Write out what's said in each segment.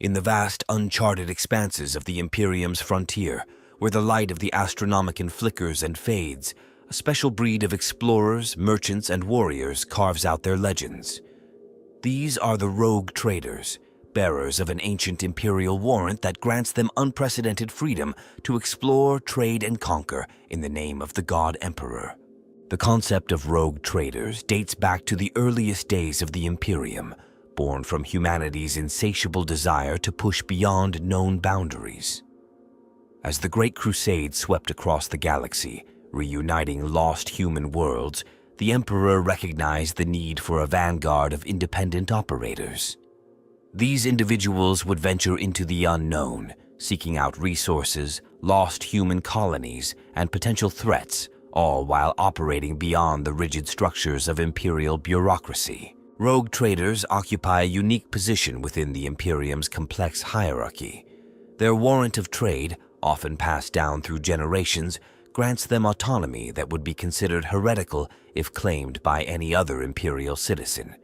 In the vast, uncharted expanses of the Imperium's frontier, where the light of the Astronomicon flickers and fades, a special breed of explorers, merchants, and warriors carves out their legends. These are the rogue traders, bearers of an ancient imperial warrant that grants them unprecedented freedom to explore, trade, and conquer in the name of the God Emperor. The concept of rogue traders dates back to the earliest days of the Imperium, born from humanity's insatiable desire to push beyond known boundaries. As the Great Crusade swept across the galaxy, reuniting lost human worlds, the Emperor recognized the need for a vanguard of independent operators. These individuals would venture into the unknown, seeking out resources, lost human colonies, and potential threats, all while operating beyond the rigid structures of imperial bureaucracy. Rogue traders occupy a unique position within the Imperium's complex hierarchy. Their warrant of trade, often passed down through generations, grants them autonomy that would be considered heretical if claimed by any other imperial citizen.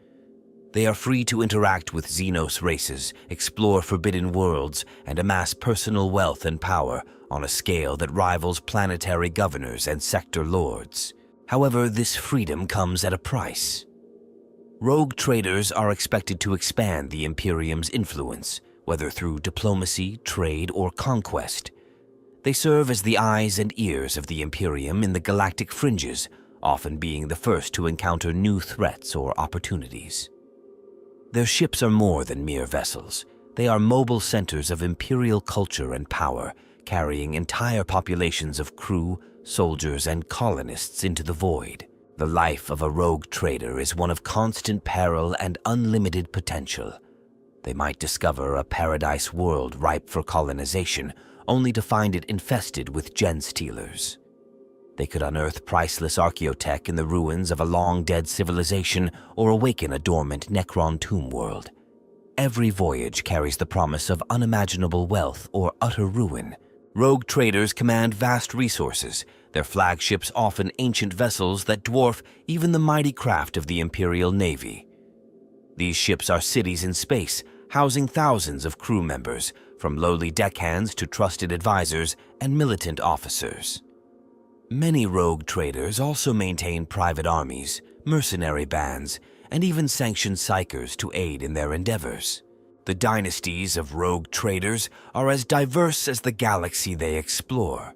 They are free to interact with Xenos races, explore forbidden worlds, and amass personal wealth and power on a scale that rivals planetary governors and sector lords. However, this freedom comes at a price. Rogue traders are expected to expand the Imperium's influence, whether through diplomacy, trade, or conquest. They serve as the eyes and ears of the Imperium in the galactic fringes, often being the first to encounter new threats or opportunities. Their ships are more than mere vessels. They are mobile centers of imperial culture and power, carrying entire populations of crew, soldiers, and colonists into the void. The life of a rogue trader is one of constant peril and unlimited potential. They might discover a paradise world ripe for colonization, only to find it infested with gen-stealers. They could unearth priceless archaeotech in the ruins of a long-dead civilization or awaken a dormant Necron tomb world. Every voyage carries the promise of unimaginable wealth or utter ruin. Rogue traders command vast resources, their flagships often ancient vessels that dwarf even the mighty craft of the Imperial Navy. These ships are cities in space, housing thousands of crew members, from lowly deckhands to trusted advisors and militant officers. Many rogue traders also maintain private armies, mercenary bands, and even sanctioned psychers to aid in their endeavors. The dynasties of rogue traders are as diverse as the galaxy they explore.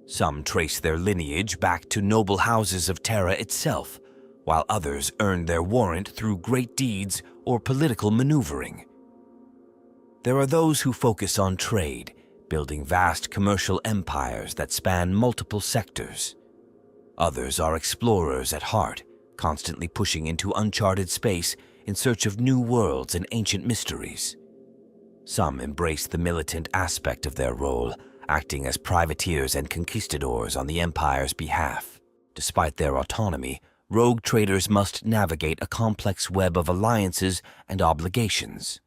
Some trace their lineage back to noble houses of Terra itself, while others earned their warrant through great deeds or political maneuvering. There are those who focus on trade, building vast commercial empires that span multiple sectors. Others are explorers at heart, constantly pushing into uncharted space in search of new worlds and ancient mysteries. Some embrace the militant aspect of their role, acting as privateers and conquistadors on the Empire's behalf. Despite their autonomy, rogue traders must navigate a complex web of alliances and obligations.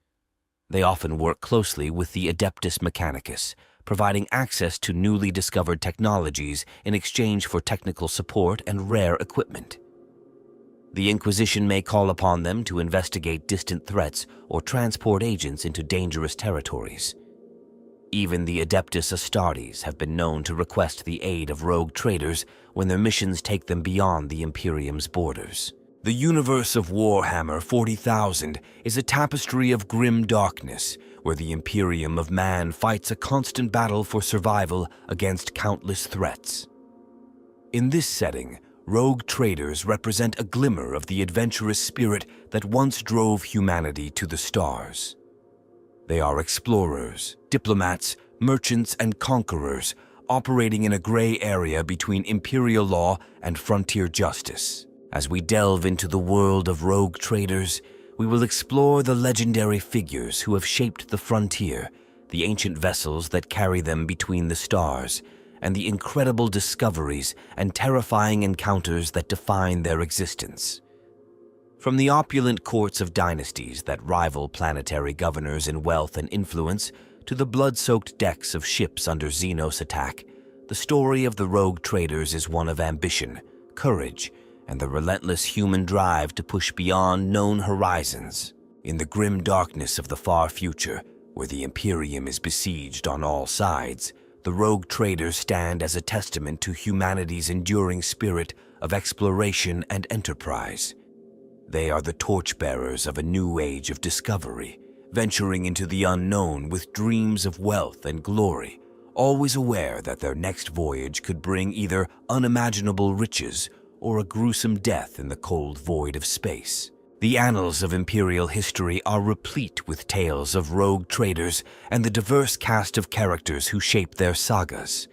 They often work closely with the Adeptus Mechanicus, providing access to newly discovered technologies in exchange for technical support and rare equipment. The Inquisition may call upon them to investigate distant threats or transport agents into dangerous territories. Even the Adeptus Astartes have been known to request the aid of rogue traders when their missions take them beyond the Imperium's borders. The universe of Warhammer 40,000 is a tapestry of grim darkness, where the Imperium of Man fights a constant battle for survival against countless threats. In this setting, rogue traders represent a glimmer of the adventurous spirit that once drove humanity to the stars. They are explorers, diplomats, merchants, and conquerors, operating in a gray area between imperial law and frontier justice. As we delve into the world of rogue traders, we will explore the legendary figures who have shaped the frontier, the ancient vessels that carry them between the stars, and the incredible discoveries and terrifying encounters that define their existence. From the opulent courts of dynasties that rival planetary governors in wealth and influence to the blood-soaked decks of ships under Xenos attack, the story of the rogue traders is one of ambition, courage, and the relentless human drive to push beyond known horizons. In the grim darkness of the far future, Where the Imperium is besieged on all sides, the rogue traders stand as a testament to humanity's enduring spirit of exploration and enterprise. They are the torchbearers of a new age of discovery, venturing into the unknown with dreams of wealth and glory, always aware that their next voyage could bring either unimaginable riches or a gruesome death in the cold void of space. The annals of Imperial history are replete with tales of rogue traders and the diverse cast of characters who shape their sagas.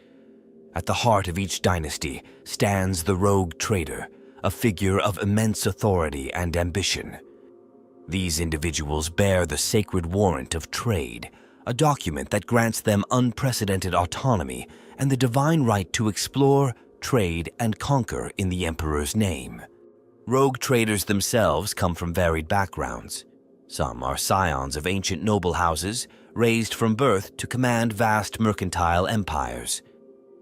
At the heart of each dynasty stands the rogue trader, a figure of immense authority and ambition. These individuals bear the sacred warrant of trade, a document that grants them unprecedented autonomy and the divine right to explore, trade, and conquer in the Emperor's name. Rogue traders themselves come from varied backgrounds. Some are scions of ancient noble houses, raised from birth to command vast mercantile empires.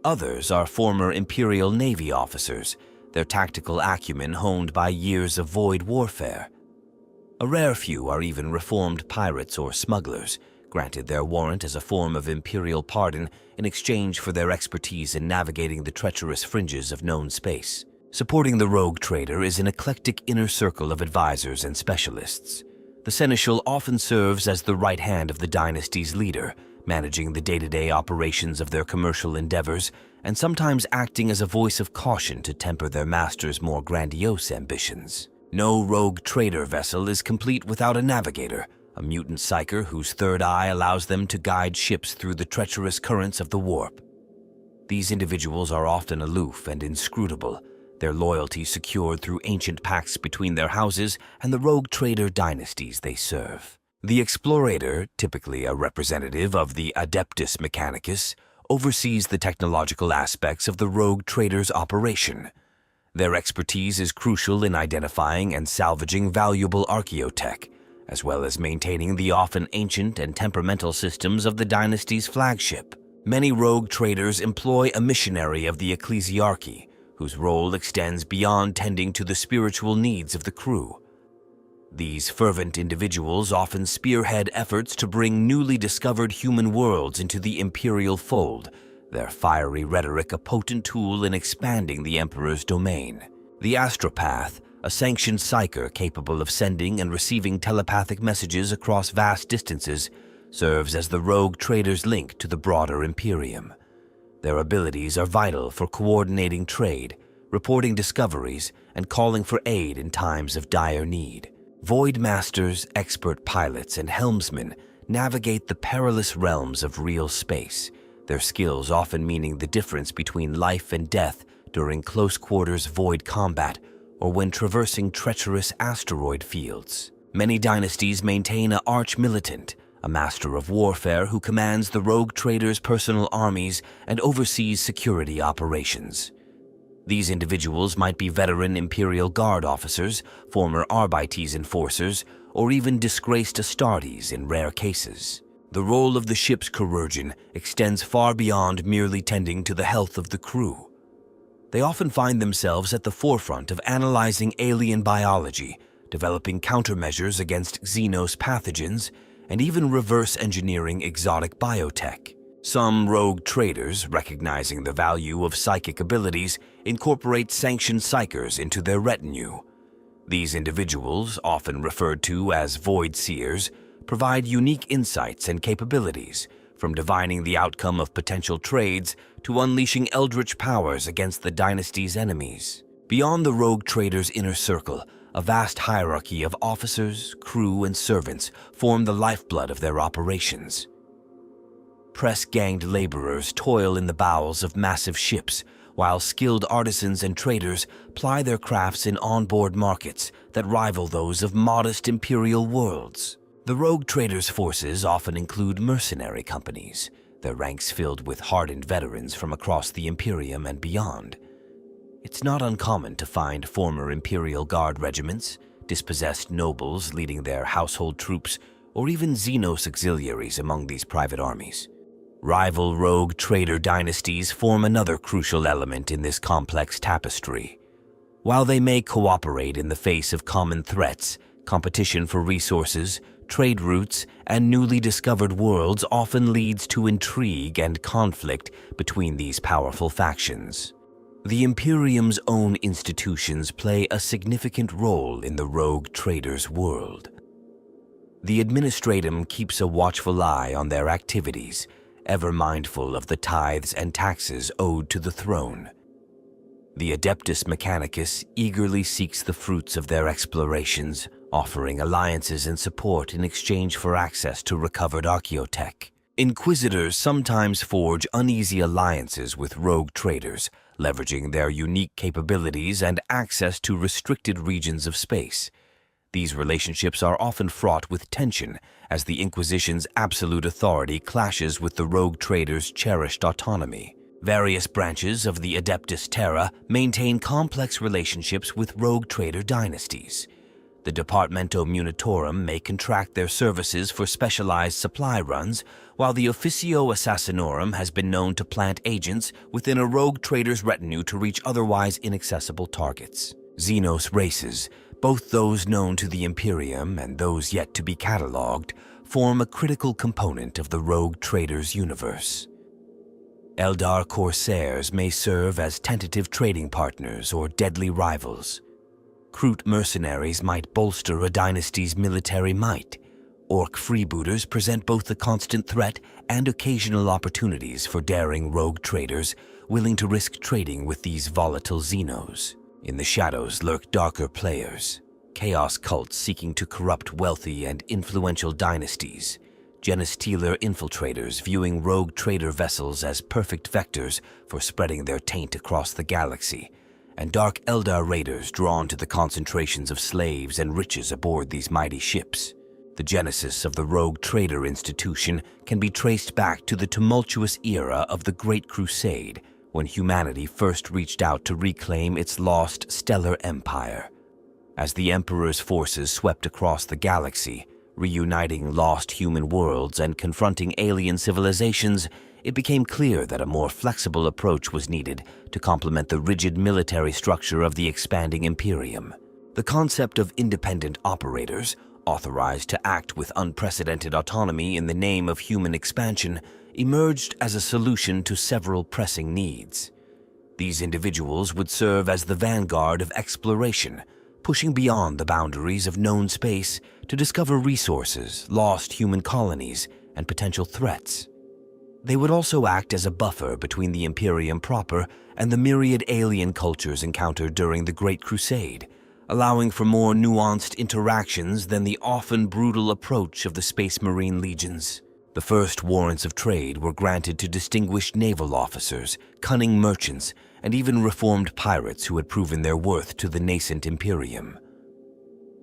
Others are former Imperial Navy officers, their tactical acumen honed by years of void warfare. A rare few are even reformed pirates or smugglers, granted their warrant as a form of imperial pardon in exchange for their expertise in navigating the treacherous fringes of known space. Supporting the rogue trader is an eclectic inner circle of advisors and specialists. The seneschal often serves as the right hand of the dynasty's leader, managing the day-to-day operations of their commercial endeavors and sometimes acting as a voice of caution to temper their master's more grandiose ambitions. No rogue trader vessel is complete without a navigator, a mutant psyker whose third eye allows them to guide ships through the treacherous currents of the warp. These individuals are often aloof and inscrutable, their loyalty secured through ancient pacts between their houses and the rogue trader dynasties they serve. The explorator, typically a representative of the Adeptus Mechanicus, oversees the technological aspects of the rogue trader's operation. Their expertise is crucial in identifying and salvaging valuable archaeotech, as well as maintaining the often ancient and temperamental systems of the dynasty's flagship. Many rogue traders employ a missionary of the ecclesiarchy, whose role extends beyond tending to the spiritual needs of the crew. These fervent individuals often spearhead efforts to bring newly discovered human worlds into the imperial fold, their fiery rhetoric a potent tool in expanding the Emperor's domain. The astropath, a sanctioned psyker capable of sending and receiving telepathic messages across vast distances, serves as the rogue trader's link to the broader Imperium. Their abilities are vital for coordinating trade, reporting discoveries, and calling for aid in times of dire need. Void masters, expert pilots, and helmsmen navigate the perilous realms of real space, their skills often meaning the difference between life and death during close-quarters void combat or when traversing treacherous asteroid fields. Many dynasties maintain an arch-militant, a master of warfare who commands the rogue trader's personal armies and oversees security operations. These individuals might be veteran Imperial Guard officers, former Arbites enforcers, or even disgraced Astartes in rare cases. The role of the ship's chirurgeon extends far beyond merely tending to the health of the crew. They often find themselves at the forefront of analyzing alien biology, developing countermeasures against Xenos pathogens, and even reverse engineering exotic biotech. Some rogue traders, recognizing the value of psychic abilities, incorporate sanctioned psykers into their retinue. These individuals, often referred to as void seers, provide unique insights and capabilities, from divining the outcome of potential trades to unleashing eldritch powers against the dynasty's enemies. Beyond the rogue trader's inner circle, a vast hierarchy of officers, crew, and servants form the lifeblood of their operations. Press-ganged laborers toil in the bowels of massive ships, while skilled artisans and traders ply their crafts in onboard markets that rival those of modest imperial worlds. The rogue traders' forces often include mercenary companies, their ranks filled with hardened veterans from across the Imperium and beyond. It's not uncommon to find former Imperial Guard regiments, dispossessed nobles leading their household troops, or even Xenos auxiliaries among these private armies. Rival rogue trader dynasties form another crucial element in this complex tapestry. While they may cooperate in the face of common threats, competition for resources, trade routes, and newly discovered worlds often leads to intrigue and conflict between these powerful factions. The Imperium's own institutions play a significant role in the rogue traders' world. The Administratum keeps a watchful eye on their activities, ever mindful of the tithes and taxes owed to the throne. The Adeptus Mechanicus eagerly seeks the fruits of their explorations, offering alliances and support in exchange for access to recovered archaeotech. Inquisitors sometimes forge uneasy alliances with rogue traders, leveraging their unique capabilities and access to restricted regions of space. These relationships are often fraught with tension, as the Inquisition's absolute authority clashes with the rogue traders' cherished autonomy. Various branches of the Adeptus Terra maintain complex relationships with rogue trader dynasties. The Departamento Munitorum may contract their services for specialized supply runs, while the Officio Assassinorum has been known to plant agents within a rogue trader's retinue to reach otherwise inaccessible targets. Xenos races, both those known to the Imperium and those yet to be catalogued, form a critical component of the rogue trader's universe. Eldar Corsairs may serve as tentative trading partners or deadly rivals. Kroot mercenaries might bolster a dynasty's military might. Orc freebooters present both a constant threat and occasional opportunities for daring rogue traders willing to risk trading with these volatile Xenos. In the shadows lurk darker players, chaos cults seeking to corrupt wealthy and influential dynasties, Genestealer infiltrators viewing rogue trader vessels as perfect vectors for spreading their taint across the galaxy, and dark Eldar raiders drawn to the concentrations of slaves and riches aboard these mighty ships. The genesis of the rogue trader institution can be traced back to the tumultuous era of the Great Crusade, when humanity first reached out to reclaim its lost stellar empire. As the Emperor's forces swept across the galaxy, reuniting lost human worlds and confronting alien civilizations, it became clear that a more flexible approach was needed to complement the rigid military structure of the expanding Imperium. The concept of independent operators, authorized to act with unprecedented autonomy in the name of human expansion, emerged as a solution to several pressing needs. These individuals would serve as the vanguard of exploration, pushing beyond the boundaries of known space to discover resources, lost human colonies, and potential threats. They would also act as a buffer between the Imperium proper and the myriad alien cultures encountered during the Great Crusade, allowing for more nuanced interactions than the often brutal approach of the Space Marine legions. The first warrants of trade were granted to distinguished naval officers, cunning merchants, and even reformed pirates who had proven their worth to the nascent Imperium.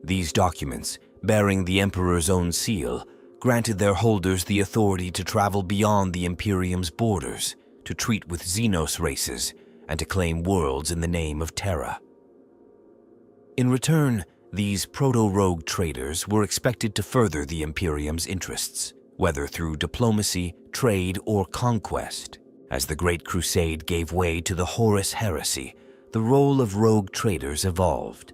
These documents, bearing the Emperor's own seal, granted their holders the authority to travel beyond the Imperium's borders, to treat with Xenos races, and to claim worlds in the name of Terra. In return, these proto-rogue traders were expected to further the Imperium's interests, whether through diplomacy, trade, or conquest. As the Great Crusade gave way to the Horus Heresy, the role of rogue traders evolved.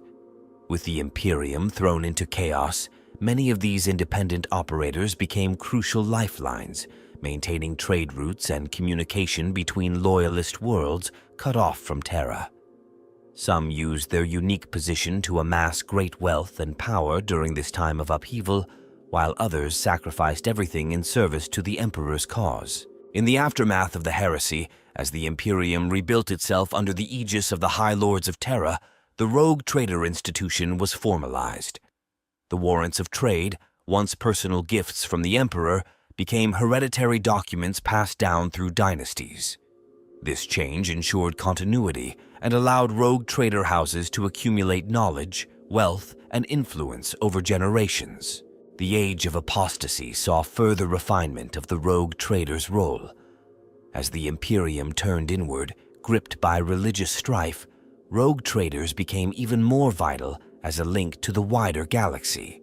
With the Imperium thrown into chaos, many of these independent operators became crucial lifelines, maintaining trade routes and communication between loyalist worlds cut off from Terra. Some used their unique position to amass great wealth and power during this time of upheaval, while others sacrificed everything in service to the Emperor's cause. In the aftermath of the heresy, as the Imperium rebuilt itself under the aegis of the High Lords of Terra, the rogue trader institution was formalized. The warrants of trade, once personal gifts from the Emperor, became hereditary documents passed down through dynasties. This change ensured continuity and allowed rogue trader houses to accumulate knowledge, wealth, and influence over generations. The age of apostasy saw further refinement of the rogue trader's role. As the Imperium turned inward, gripped by religious strife, rogue traders became even more vital as a link to the wider galaxy.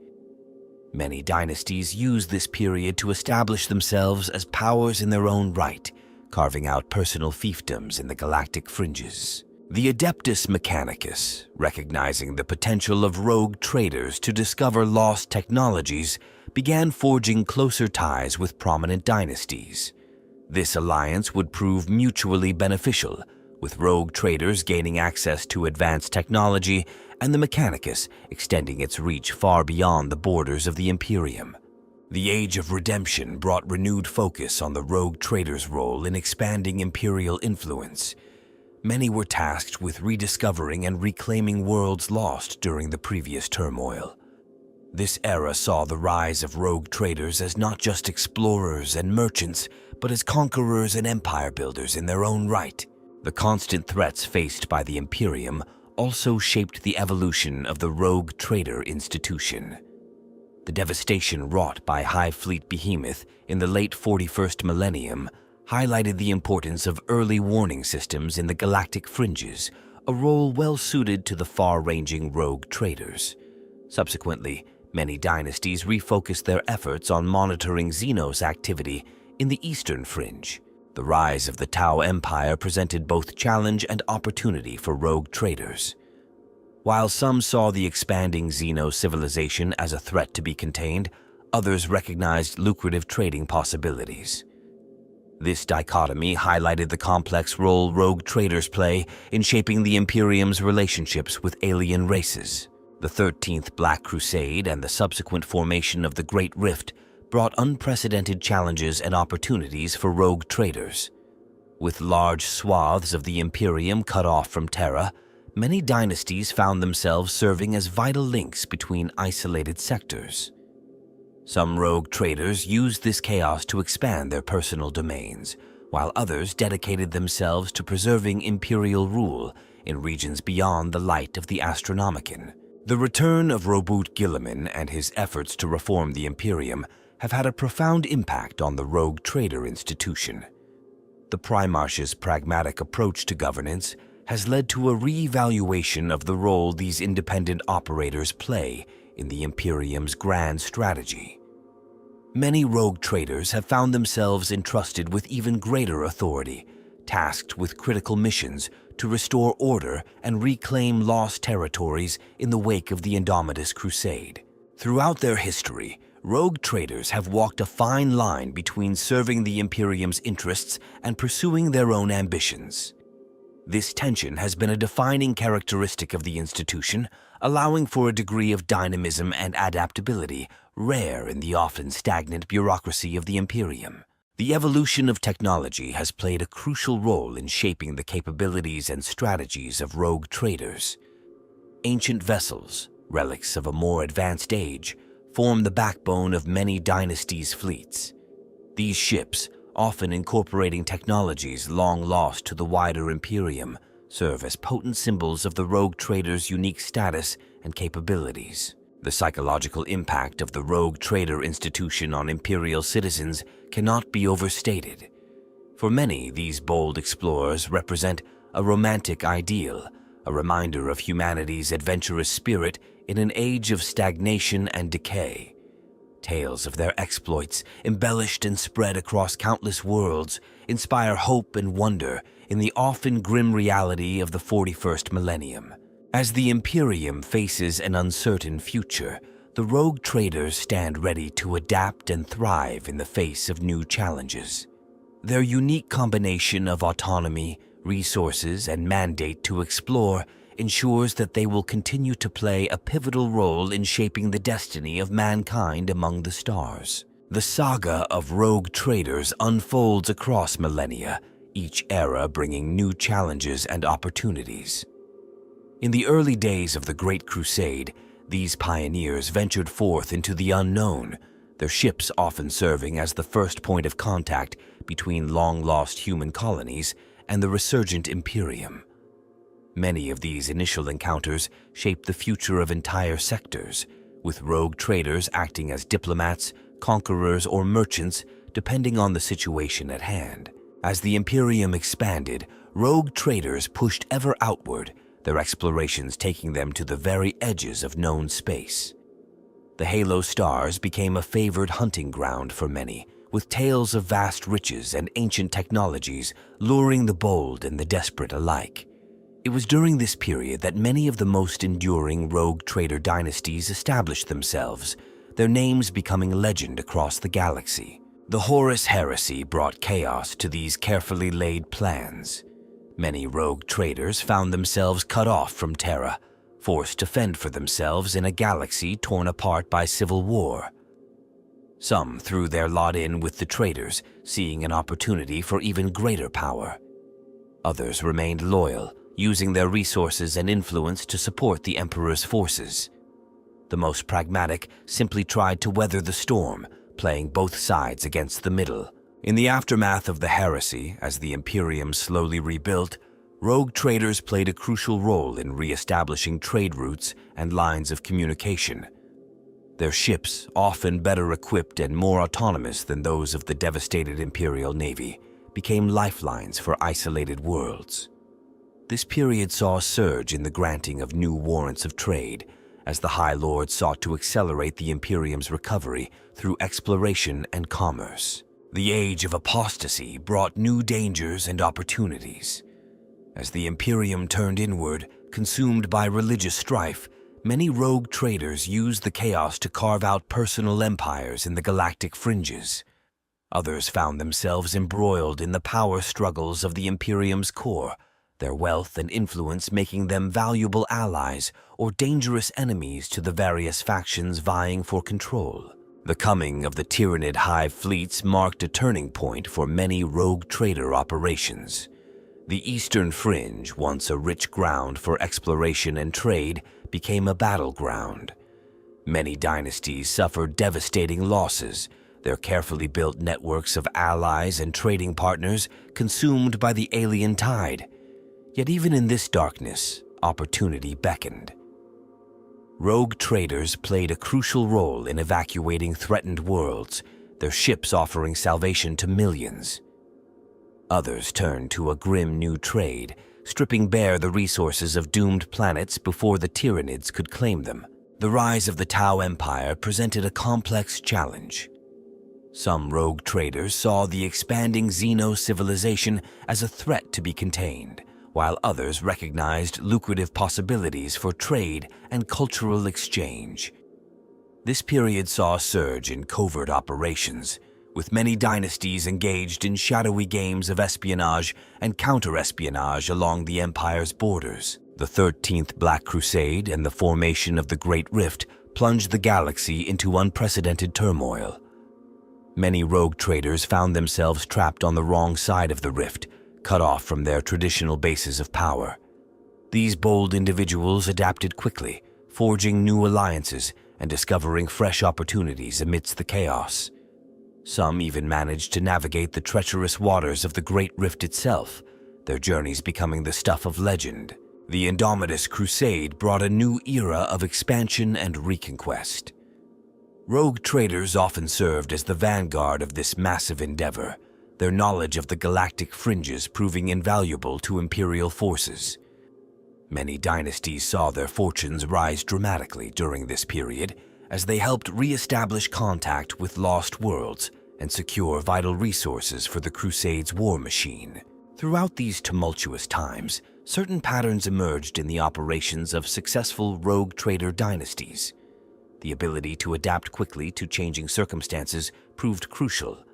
Many dynasties used this period to establish themselves as powers in their own right, carving out personal fiefdoms in the galactic fringes. The Adeptus Mechanicus, recognizing the potential of rogue traders to discover lost technologies, began forging closer ties with prominent dynasties. This alliance would prove mutually beneficial, with rogue traders gaining access to advanced technology and the Mechanicus extending its reach far beyond the borders of the Imperium. The Age of Redemption brought renewed focus on the rogue traders' role in expanding Imperial influence. Many were tasked with rediscovering and reclaiming worlds lost during the previous turmoil. This era saw the rise of rogue traders as not just explorers and merchants, but as conquerors and empire builders in their own right. The constant threats faced by the Imperium also shaped the evolution of the rogue trader institution. The devastation wrought by Hive Fleet Behemoth in the late 41st millennium highlighted the importance of early warning systems in the galactic fringes, a role well suited to the far-ranging rogue traders. Subsequently, many dynasties refocused their efforts on monitoring Xenos activity in the eastern fringe. The rise of the Tau Empire presented both challenge and opportunity for rogue traders. While some saw the expanding Xeno civilization as a threat to be contained, others recognized lucrative trading possibilities. This dichotomy highlighted the complex role rogue traders play in shaping the Imperium's relationships with alien races. The 13th Black Crusade and the subsequent formation of the Great Rift brought unprecedented challenges and opportunities for rogue traders. With large swaths of the Imperium cut off from Terra, many dynasties found themselves serving as vital links between isolated sectors. Some rogue traders used this chaos to expand their personal domains, while others dedicated themselves to preserving imperial rule in regions beyond the light of the Astronomicon. The return of Robert Guilliman and his efforts to reform the Imperium have had a profound impact on the rogue trader institution. The Primarch's pragmatic approach to governance has led to a re-evaluation of the role these independent operators play in the Imperium's grand strategy. Many rogue traders have found themselves entrusted with even greater authority, tasked with critical missions to restore order and reclaim lost territories in the wake of the Indomitus Crusade. Throughout their history, rogue traders have walked a fine line between serving the Imperium's interests and pursuing their own ambitions. This tension has been a defining characteristic of the institution, allowing for a degree of dynamism and adaptability rare in the often stagnant bureaucracy of the Imperium. The evolution of technology has played a crucial role in shaping the capabilities and strategies of rogue traders. Ancient vessels, relics of a more advanced age, form the backbone of many dynasties' fleets. These ships, often incorporating technologies long lost to the wider Imperium, serve as potent symbols of the rogue trader's unique status and capabilities. The psychological impact of the rogue trader institution on Imperial citizens cannot be overstated. For many, these bold explorers represent a romantic ideal, a reminder of humanity's adventurous spirit in an age of stagnation and decay. Tales of their exploits, embellished and spread across countless worlds, inspire hope and wonder in the often grim reality of the 41st millennium. As the Imperium faces an uncertain future, the rogue traders stand ready to adapt and thrive in the face of new challenges. Their unique combination of autonomy, resources, and mandate to explore ensures that they will continue to play a pivotal role in shaping the destiny of mankind among the stars. The saga of rogue traders unfolds across millennia, each era bringing new challenges and opportunities. In the early days of the Great Crusade, these pioneers ventured forth into the unknown, their ships often serving as the first point of contact between long-lost human colonies and the resurgent Imperium. Many of these initial encounters shaped the future of entire sectors, with rogue traders acting as diplomats, conquerors, or merchants, depending on the situation at hand. As the Imperium expanded, rogue traders pushed ever outward, their explorations taking them to the very edges of known space. The Halo stars became a favored hunting ground for many, with tales of vast riches and ancient technologies luring the bold and the desperate alike. It was during this period that many of the most enduring rogue trader dynasties established themselves, their names becoming legend across the galaxy. The Horus Heresy brought chaos to these carefully laid plans. Many rogue traders found themselves cut off from Terra, forced to fend for themselves in a galaxy torn apart by civil war. Some threw their lot in with the traders, seeing an opportunity for even greater power. Others remained loyal, using their resources and influence to support the Emperor's forces. The most pragmatic simply tried to weather the storm, playing both sides against the middle. In the aftermath of the heresy, as the Imperium slowly rebuilt, rogue traders played a crucial role in re-establishing trade routes and lines of communication. Their ships, often better equipped and more autonomous than those of the devastated Imperial Navy, became lifelines for isolated worlds. This period saw a surge in the granting of new warrants of trade, as the High Lord sought to accelerate the Imperium's recovery through exploration and commerce. The age of apostasy brought new dangers and opportunities. As the Imperium turned inward, consumed by religious strife, many rogue traders used the chaos to carve out personal empires in the galactic fringes. Others found themselves embroiled in the power struggles of the Imperium's core, their wealth and influence making them valuable allies or dangerous enemies to the various factions vying for control. The coming of the Tyranid hive fleets marked a turning point for many rogue trader operations. The Eastern Fringe, once a rich ground for exploration and trade, became a battleground. Many dynasties suffered devastating losses, their carefully built networks of allies and trading partners consumed by the alien tide. Yet even in this darkness, opportunity beckoned. Rogue traders played a crucial role in evacuating threatened worlds, their ships offering salvation to millions. Others turned to a grim new trade, stripping bare the resources of doomed planets before the Tyranids could claim them. The rise of the Tau Empire presented a complex challenge. Some rogue traders saw the expanding Xeno civilization as a threat to be contained, while others recognized lucrative possibilities for trade and cultural exchange. This period saw a surge in covert operations, with many dynasties engaged in shadowy games of espionage and counter-espionage along the Empire's borders. The 13th Black Crusade and the formation of the Great Rift plunged the galaxy into unprecedented turmoil. Many rogue traders found themselves trapped on the wrong side of the rift, cut off from their traditional bases of power. These bold individuals adapted quickly, forging new alliances and discovering fresh opportunities amidst the chaos. Some even managed to navigate the treacherous waters of the Great Rift itself, their journeys becoming the stuff of legend. The Indomitus Crusade brought a new era of expansion and reconquest. Rogue traders often served as the vanguard of this massive endeavor, their knowledge of the galactic fringes proving invaluable to Imperial forces. Many dynasties saw their fortunes rise dramatically during this period as they helped re-establish contact with lost worlds and secure vital resources for the Crusade's war machine. Throughout these tumultuous times, certain patterns emerged in the operations of successful rogue trader dynasties. The ability to adapt quickly to changing circumstances proved crucial.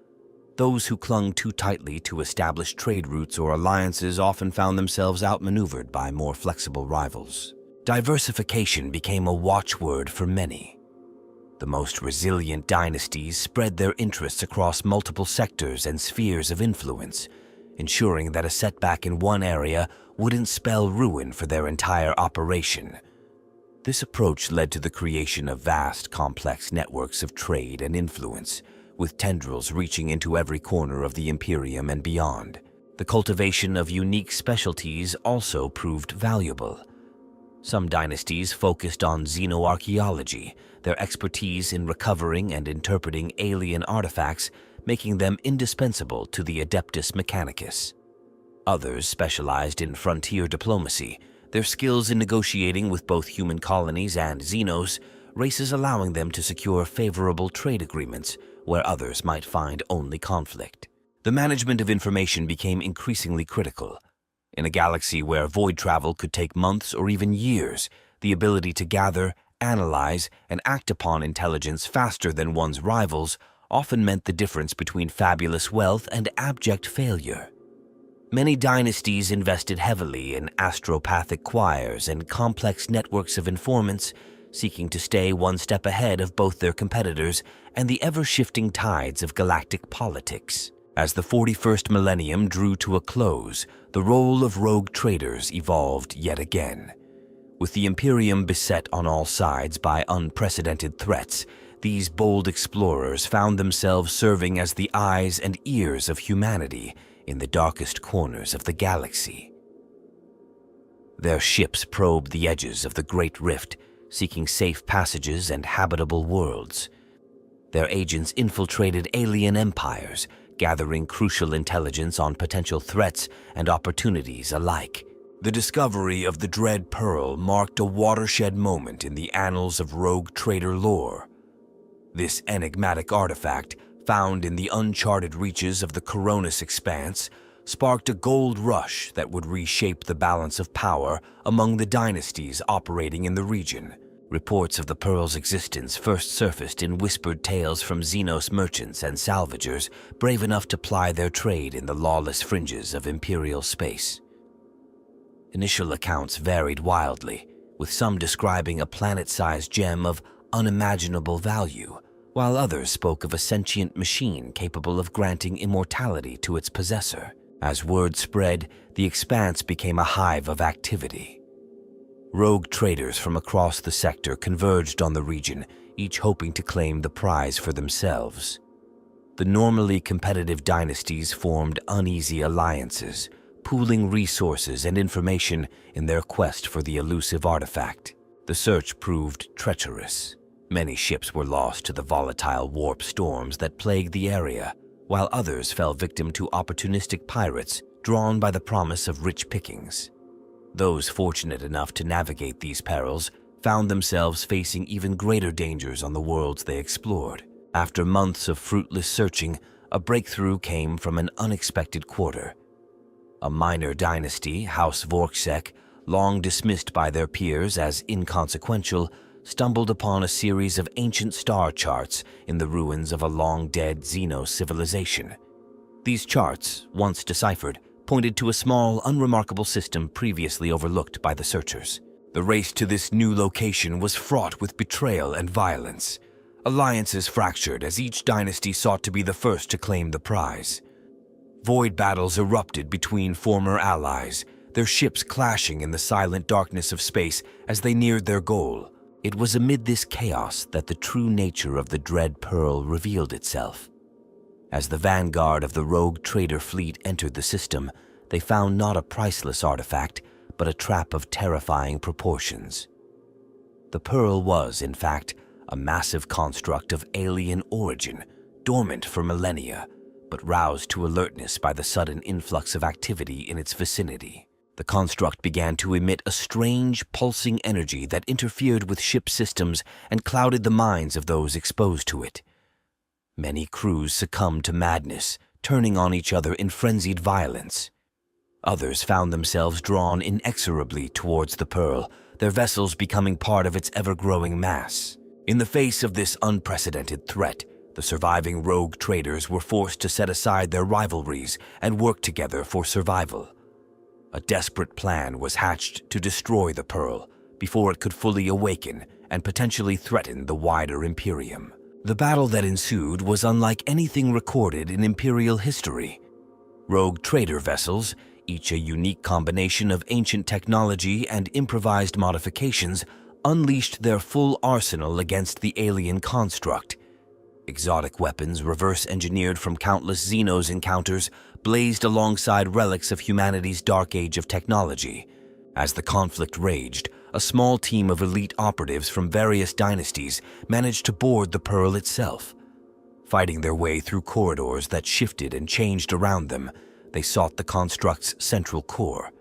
Those who clung too tightly to established trade routes or alliances often found themselves outmaneuvered by more flexible rivals. Diversification became a watchword for many. The most resilient dynasties spread their interests across multiple sectors and spheres of influence, ensuring that a setback in one area wouldn't spell ruin for their entire operation. This approach led to the creation of vast, complex networks of trade and influence, with tendrils reaching into every corner of the Imperium and beyond. The cultivation of unique specialties also proved valuable. Some dynasties focused on xenoarchaeology, their expertise in recovering and interpreting alien artifacts making them indispensable to the Adeptus Mechanicus. Others specialized in frontier diplomacy, their skills in negotiating with both human colonies and Xenos, races allowing them to secure favorable trade agreements where others might find only conflict. The management of information became increasingly critical. In a galaxy where void travel could take months or even years, the ability to gather, analyze, and act upon intelligence faster than one's rivals often meant the difference between fabulous wealth and abject failure. Many dynasties invested heavily in astropathic choirs and complex networks of informants, seeking to stay one step ahead of both their competitors and the ever-shifting tides of galactic politics. As the 41st millennium drew to a close, the role of rogue traders evolved yet again. With the Imperium beset on all sides by unprecedented threats, these bold explorers found themselves serving as the eyes and ears of humanity in the darkest corners of the galaxy. Their ships probed the edges of the Great Rift, seeking safe passages and habitable worlds. Their agents infiltrated alien empires, gathering crucial intelligence on potential threats and opportunities alike. The discovery of the Dread Pearl marked a watershed moment in the annals of rogue trader lore. This enigmatic artifact, found in the uncharted reaches of the Coronis Expanse, sparked a gold rush that would reshape the balance of power among the dynasties operating in the region. Reports of the Pearl's existence first surfaced in whispered tales from Xenos merchants and salvagers brave enough to ply their trade in the lawless fringes of Imperial space. Initial accounts varied wildly, with some describing a planet-sized gem of unimaginable value, while others spoke of a sentient machine capable of granting immortality to its possessor. As word spread, the Expanse became a hive of activity. Rogue traders from across the sector converged on the region, each hoping to claim the prize for themselves. The normally competitive dynasties formed uneasy alliances, pooling resources and information in their quest for the elusive artifact. The search proved treacherous. Many ships were lost to the volatile warp storms that plagued the area, while others fell victim to opportunistic pirates drawn by the promise of rich pickings. Those fortunate enough to navigate these perils found themselves facing even greater dangers on the worlds they explored. After months of fruitless searching, a breakthrough came from an unexpected quarter. A minor dynasty, House Vorksek, long dismissed by their peers as inconsequential, stumbled upon a series of ancient star charts in the ruins of a long-dead Xenos civilization. These charts, once deciphered, pointed to a small, unremarkable system previously overlooked by the searchers. The race to this new location was fraught with betrayal and violence. Alliances fractured as each dynasty sought to be the first to claim the prize. Void battles erupted between former allies, their ships clashing in the silent darkness of space as they neared their goal. It was amid this chaos that the true nature of the Dread Pearl revealed itself. As the vanguard of the rogue trader fleet entered the system, they found not a priceless artifact, but a trap of terrifying proportions. The Pearl was, in fact, a massive construct of alien origin, dormant for millennia, but roused to alertness by the sudden influx of activity in its vicinity. The construct began to emit a strange, pulsing energy that interfered with ship systems and clouded the minds of those exposed to it. Many crews succumbed to madness, turning on each other in frenzied violence. Others found themselves drawn inexorably towards the Pearl, their vessels becoming part of its ever-growing mass. In the face of this unprecedented threat, the surviving rogue traders were forced to set aside their rivalries and work together for survival. A desperate plan was hatched to destroy the Pearl before it could fully awaken and potentially threaten the wider Imperium. The battle that ensued was unlike anything recorded in Imperial history. Rogue trader vessels, each a unique combination of ancient technology and improvised modifications, unleashed their full arsenal against the alien construct. Exotic weapons, reverse-engineered from countless Xenos encounters, blazed alongside relics of humanity's dark age of technology. As the conflict raged, a small team of elite operatives from various dynasties managed to board the Pearl itself. Fighting their way through corridors that shifted and changed around them, they sought the construct's central core.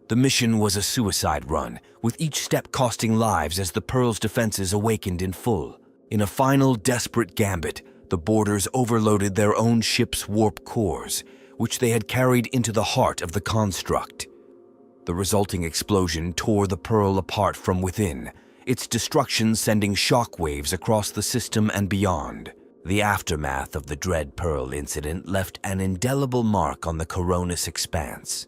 The mission was a suicide run, with each step costing lives as the Pearl's defenses awakened in full. In a final desperate gambit, the boarders overloaded their own ship's warp cores, which they had carried into the heart of the construct. The resulting explosion tore the Pearl apart from within, its destruction sending shockwaves across the system and beyond. The aftermath of the Dread Pearl incident left an indelible mark on the Coronis expanse.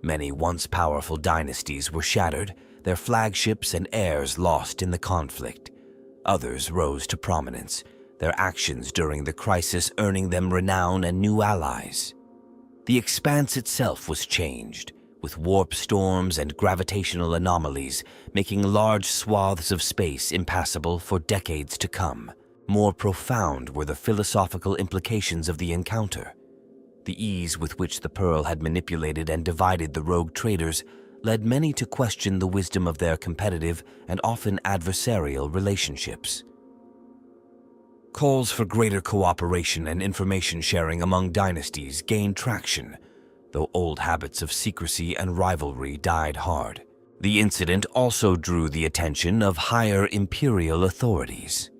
Many once powerful dynasties were shattered, their flagships and heirs lost in the conflict. Others rose to prominence, their actions during the crisis earning them renown and new allies. The expanse itself was changed, with warp storms and gravitational anomalies making large swaths of space impassable for decades to come. More profound were the philosophical implications of the encounter. The ease with which the Pearl had manipulated and divided the rogue traders led many to question the wisdom of their competitive and often adversarial relationships. Calls for greater cooperation and information sharing among dynasties gained traction, though old habits of secrecy and rivalry died hard. The incident also drew the attention of higher imperial authorities.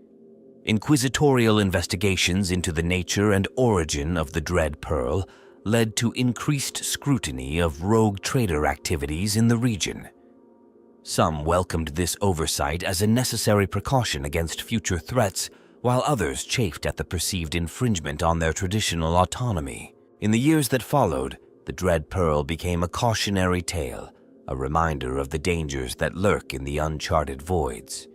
Inquisitorial investigations into the nature and origin of the Dread Pearl led to increased scrutiny of rogue trader activities in the region. Some welcomed this oversight as a necessary precaution against future threats, while others chafed at the perceived infringement on their traditional autonomy. In the years that followed, the Dread Pearl became a cautionary tale, a reminder of the dangers that lurk in the uncharted voids.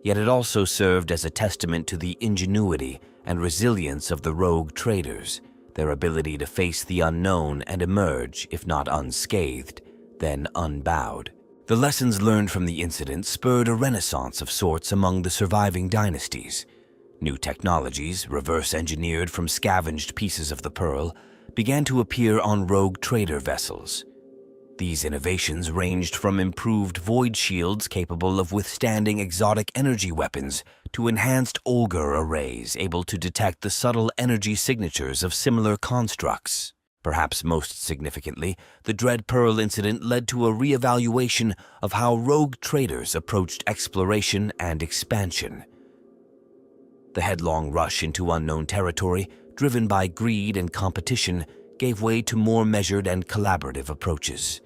Yet it also served as a testament to the ingenuity and resilience of the rogue traders, their ability to face the unknown and emerge, if not unscathed, then unbowed. The lessons learned from the incident spurred a renaissance of sorts among the surviving dynasties. New technologies, reverse-engineered from scavenged pieces of the Pearl, began to appear on rogue trader vessels. These innovations ranged from improved void shields capable of withstanding exotic energy weapons to enhanced Olger arrays able to detect the subtle energy signatures of similar constructs. Perhaps most significantly, the Dread Pearl incident led to a reevaluation of how rogue traders approached exploration and expansion. The headlong rush into unknown territory, driven by greed and competition, gave way to more measured and collaborative approaches.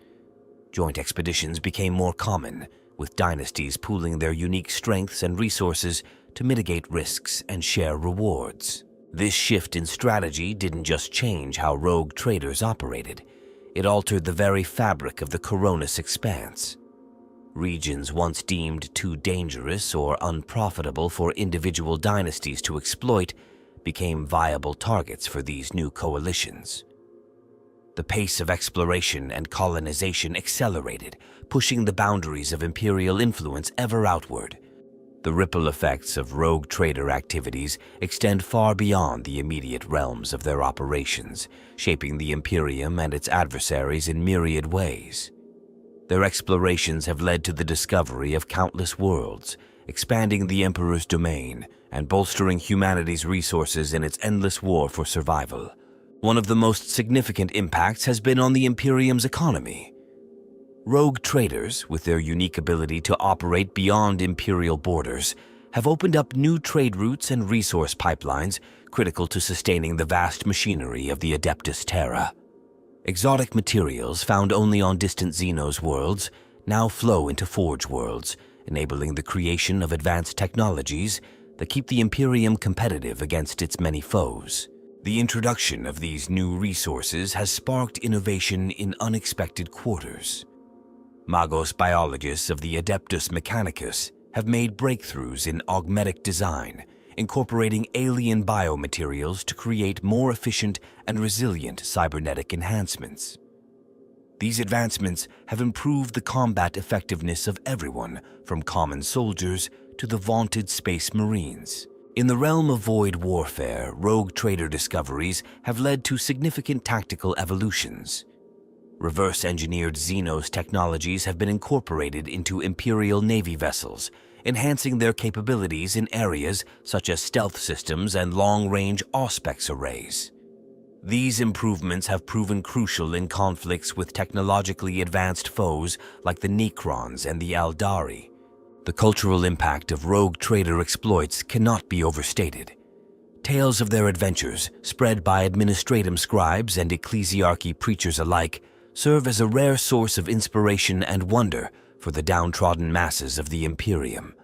Joint expeditions became more common, with dynasties pooling their unique strengths and resources to mitigate risks and share rewards. This shift in strategy didn't just change how rogue traders operated, it altered the very fabric of the Coronis expanse. Regions once deemed too dangerous or unprofitable for individual dynasties to exploit became viable targets for these new coalitions. The pace of exploration and colonization accelerated, pushing the boundaries of imperial influence ever outward. The ripple effects of rogue trader activities extend far beyond the immediate realms of their operations, shaping the Imperium and its adversaries in myriad ways. Their explorations have led to the discovery of countless worlds, expanding the Emperor's domain and bolstering humanity's resources in its endless war for survival. One of the most significant impacts has been on the Imperium's economy. Rogue traders, with their unique ability to operate beyond imperial borders, have opened up new trade routes and resource pipelines critical to sustaining the vast machinery of the Adeptus Terra. Exotic materials found only on distant Xenos worlds now flow into Forge worlds, enabling the creation of advanced technologies that keep the Imperium competitive against its many foes. The introduction of these new resources has sparked innovation in unexpected quarters. Magos biologists of the Adeptus Mechanicus have made breakthroughs in augmetic design, incorporating alien biomaterials to create more efficient and resilient cybernetic enhancements. These advancements have improved the combat effectiveness of everyone from common soldiers to the vaunted space marines. In the realm of void warfare, rogue trader discoveries have led to significant tactical evolutions. Reverse-engineered Xenos technologies have been incorporated into Imperial Navy vessels, enhancing their capabilities in areas such as stealth systems and long-range Auspex arrays. These improvements have proven crucial in conflicts with technologically advanced foes like the Necrons and the Aldari. The cultural impact of rogue trader exploits cannot be overstated. Tales of their adventures, spread by administratum scribes and ecclesiarchy preachers alike, serve as a rare source of inspiration and wonder for the downtrodden masses of the Imperium.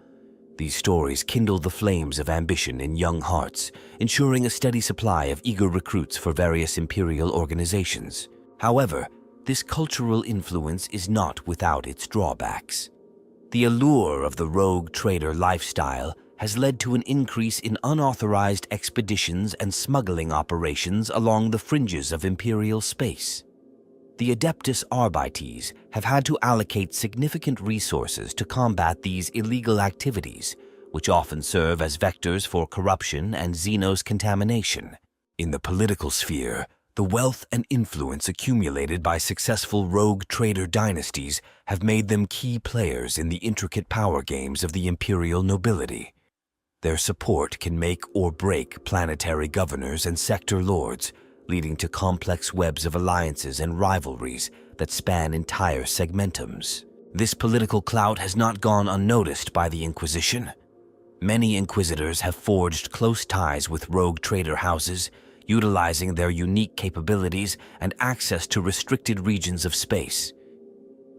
These stories kindle the flames of ambition in young hearts, ensuring a steady supply of eager recruits for various Imperial organizations. However, this cultural influence is not without its drawbacks. The allure of the rogue trader lifestyle has led to an increase in unauthorized expeditions and smuggling operations along the fringes of Imperial space. The Adeptus Arbites have had to allocate significant resources to combat these illegal activities, which often serve as vectors for corruption and Xenos contamination. In the political sphere, the wealth and influence accumulated by successful rogue trader dynasties have made them key players in the intricate power games of the Imperial nobility. Their support can make or break planetary governors and sector lords, leading to complex webs of alliances and rivalries that span entire segmentums. This political clout has not gone unnoticed by the Inquisition. Many Inquisitors have forged close ties with rogue trader houses, utilizing their unique capabilities and access to restricted regions of space.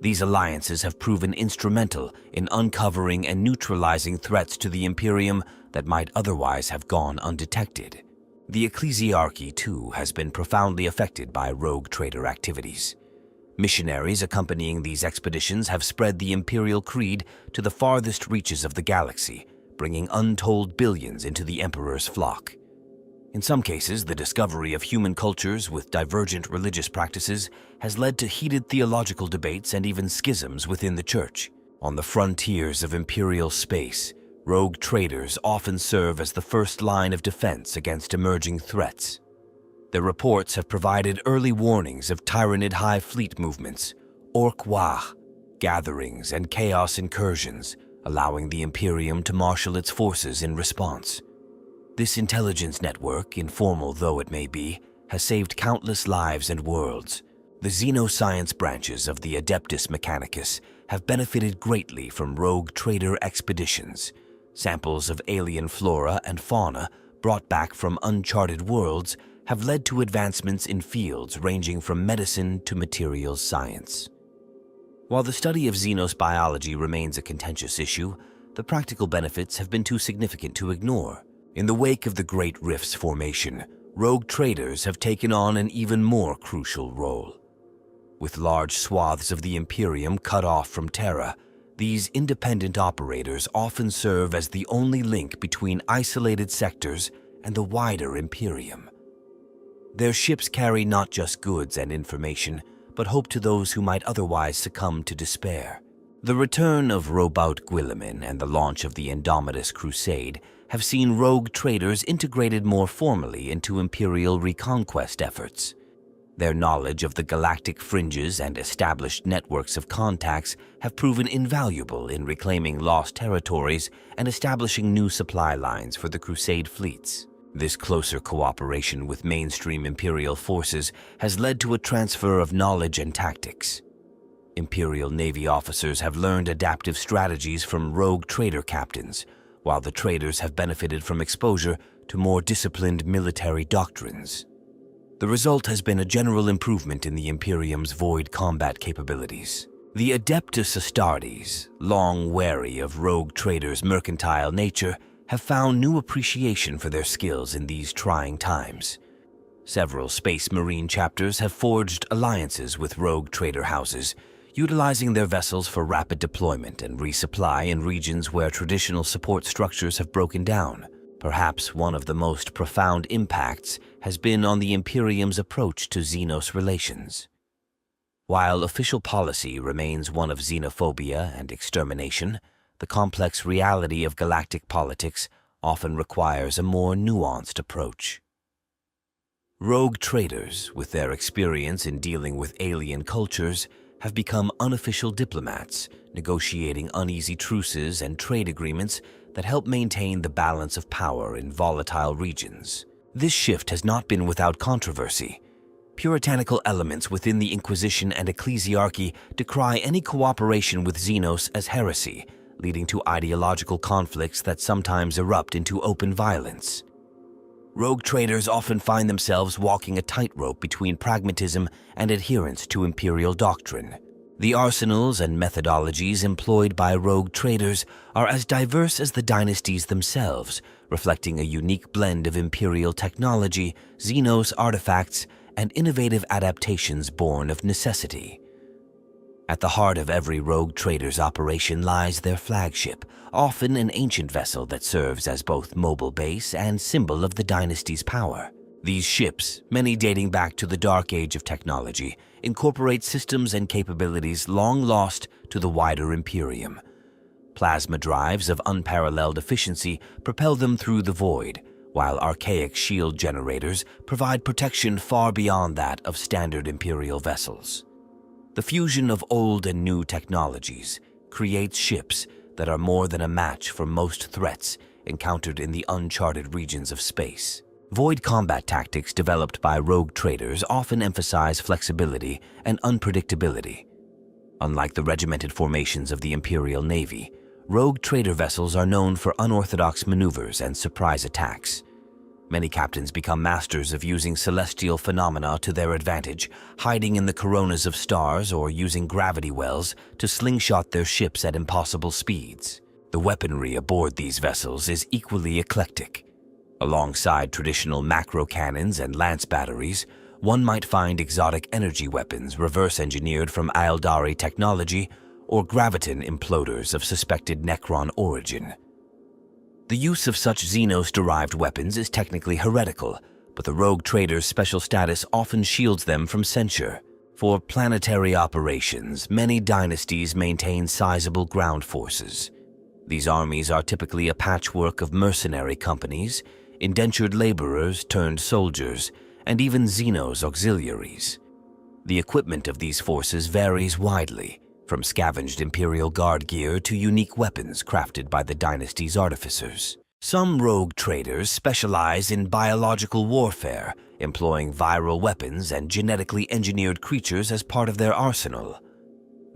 These alliances have proven instrumental in uncovering and neutralizing threats to the Imperium that might otherwise have gone undetected. The Ecclesiarchy, too, has been profoundly affected by rogue trader activities. Missionaries accompanying these expeditions have spread the Imperial creed to the farthest reaches of the galaxy, bringing untold billions into the Emperor's flock. In some cases, the discovery of human cultures with divergent religious practices has led to heated theological debates and even schisms within the Church. On the frontiers of Imperial space, rogue traders often serve as the first line of defense against emerging threats. Their reports have provided early warnings of Tyranid High Fleet movements, Orc-Wah, gatherings, and chaos incursions, allowing the Imperium to marshal its forces in response. This intelligence network, informal though it may be, has saved countless lives and worlds. The xenoscience branches of the Adeptus Mechanicus have benefited greatly from rogue trader expeditions. Samples of alien flora and fauna brought back from uncharted worlds have led to advancements in fields ranging from medicine to materials science. While the study of Xenos biology remains a contentious issue, the practical benefits have been too significant to ignore. In the wake of the Great Rift's formation, rogue traders have taken on an even more crucial role. With large swaths of the Imperium cut off from Terra, these independent operators often serve as the only link between isolated sectors and the wider Imperium. Their ships carry not just goods and information, but hope to those who might otherwise succumb to despair. The return of Robout Guilliman and the launch of the Indomitus Crusade have seen rogue traders integrated more formally into Imperial reconquest efforts. Their knowledge of the galactic fringes and established networks of contacts have proven invaluable in reclaiming lost territories and establishing new supply lines for the Crusade fleets. This closer cooperation with mainstream Imperial forces has led to a transfer of knowledge and tactics. Imperial Navy officers have learned adaptive strategies from rogue trader captains, while the traders have benefited from exposure to more disciplined military doctrines. The result has been a general improvement in the Imperium's void combat capabilities. The Adeptus Astartes, long wary of rogue traders' mercantile nature, have found new appreciation for their skills in these trying times. Several Space Marine chapters have forged alliances with rogue trader houses, utilizing their vessels for rapid deployment and resupply in regions where traditional support structures have broken down. Perhaps one of the most profound impacts has been on the Imperium's approach to Xenos relations. While official policy remains one of xenophobia and extermination, the complex reality of galactic politics often requires a more nuanced approach. Rogue traders, with their experience in dealing with alien cultures, have become unofficial diplomats, negotiating uneasy truces and trade agreements that help maintain the balance of power in volatile regions. This shift has not been without controversy. Puritanical elements within the Inquisition and Ecclesiarchy decry any cooperation with Xenos as heresy, leading to ideological conflicts that sometimes erupt into open violence. Rogue traders often find themselves walking a tightrope between pragmatism and adherence to imperial doctrine. The arsenals and methodologies employed by rogue traders are as diverse as the dynasties themselves, reflecting a unique blend of imperial technology, Xenos artifacts, and innovative adaptations born of necessity. At the heart of every rogue trader's operation lies their flagship, often an ancient vessel that serves as both mobile base and symbol of the dynasty's power. These ships, many dating back to the dark age of technology, incorporate systems and capabilities long lost to the wider Imperium. Plasma drives of unparalleled efficiency propel them through the void, while archaic shield generators provide protection far beyond that of standard Imperial vessels. The fusion of old and new technologies creates ships that are more than a match for most threats encountered in the uncharted regions of space. Void combat tactics developed by rogue traders often emphasize flexibility and unpredictability. Unlike the regimented formations of the Imperial Navy, rogue trader vessels are known for unorthodox maneuvers and surprise attacks. Many captains become masters of using celestial phenomena to their advantage, hiding in the coronas of stars or using gravity wells to slingshot their ships at impossible speeds. The weaponry aboard these vessels is equally eclectic. Alongside traditional macro cannons and lance batteries, one might find exotic energy weapons reverse-engineered from Aeldari technology or graviton imploders of suspected Necron origin. The use of such Xenos-derived weapons is technically heretical, but the rogue trader's special status often shields them from censure. For planetary operations, many dynasties maintain sizable ground forces. These armies are typically a patchwork of mercenary companies, indentured laborers turned soldiers, and even Xenos auxiliaries. The equipment of these forces varies widely, from scavenged Imperial Guard gear to unique weapons crafted by the dynasty's artificers. Some rogue traders specialize in biological warfare, employing viral weapons and genetically engineered creatures as part of their arsenal.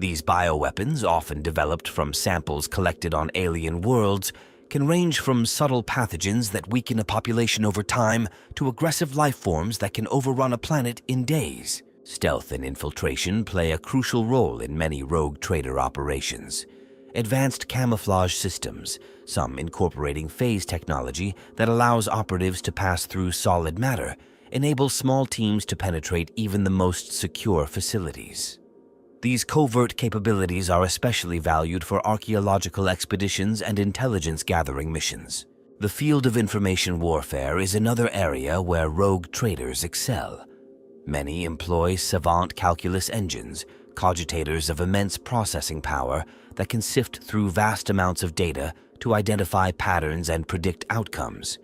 These bioweapons, often developed from samples collected on alien worlds, can range from subtle pathogens that weaken a population over time to aggressive life forms that can overrun a planet in days. Stealth and infiltration play a crucial role in many rogue trader operations. Advanced camouflage systems, some incorporating phase technology that allows operatives to pass through solid matter, enable small teams to penetrate even the most secure facilities. These covert capabilities are especially valued for archaeological expeditions and intelligence-gathering missions. The field of information warfare is another area where rogue traders excel. Many employ savant calculus engines, cogitators of immense processing power that can sift through vast amounts of data to identify patterns and predict outcomes.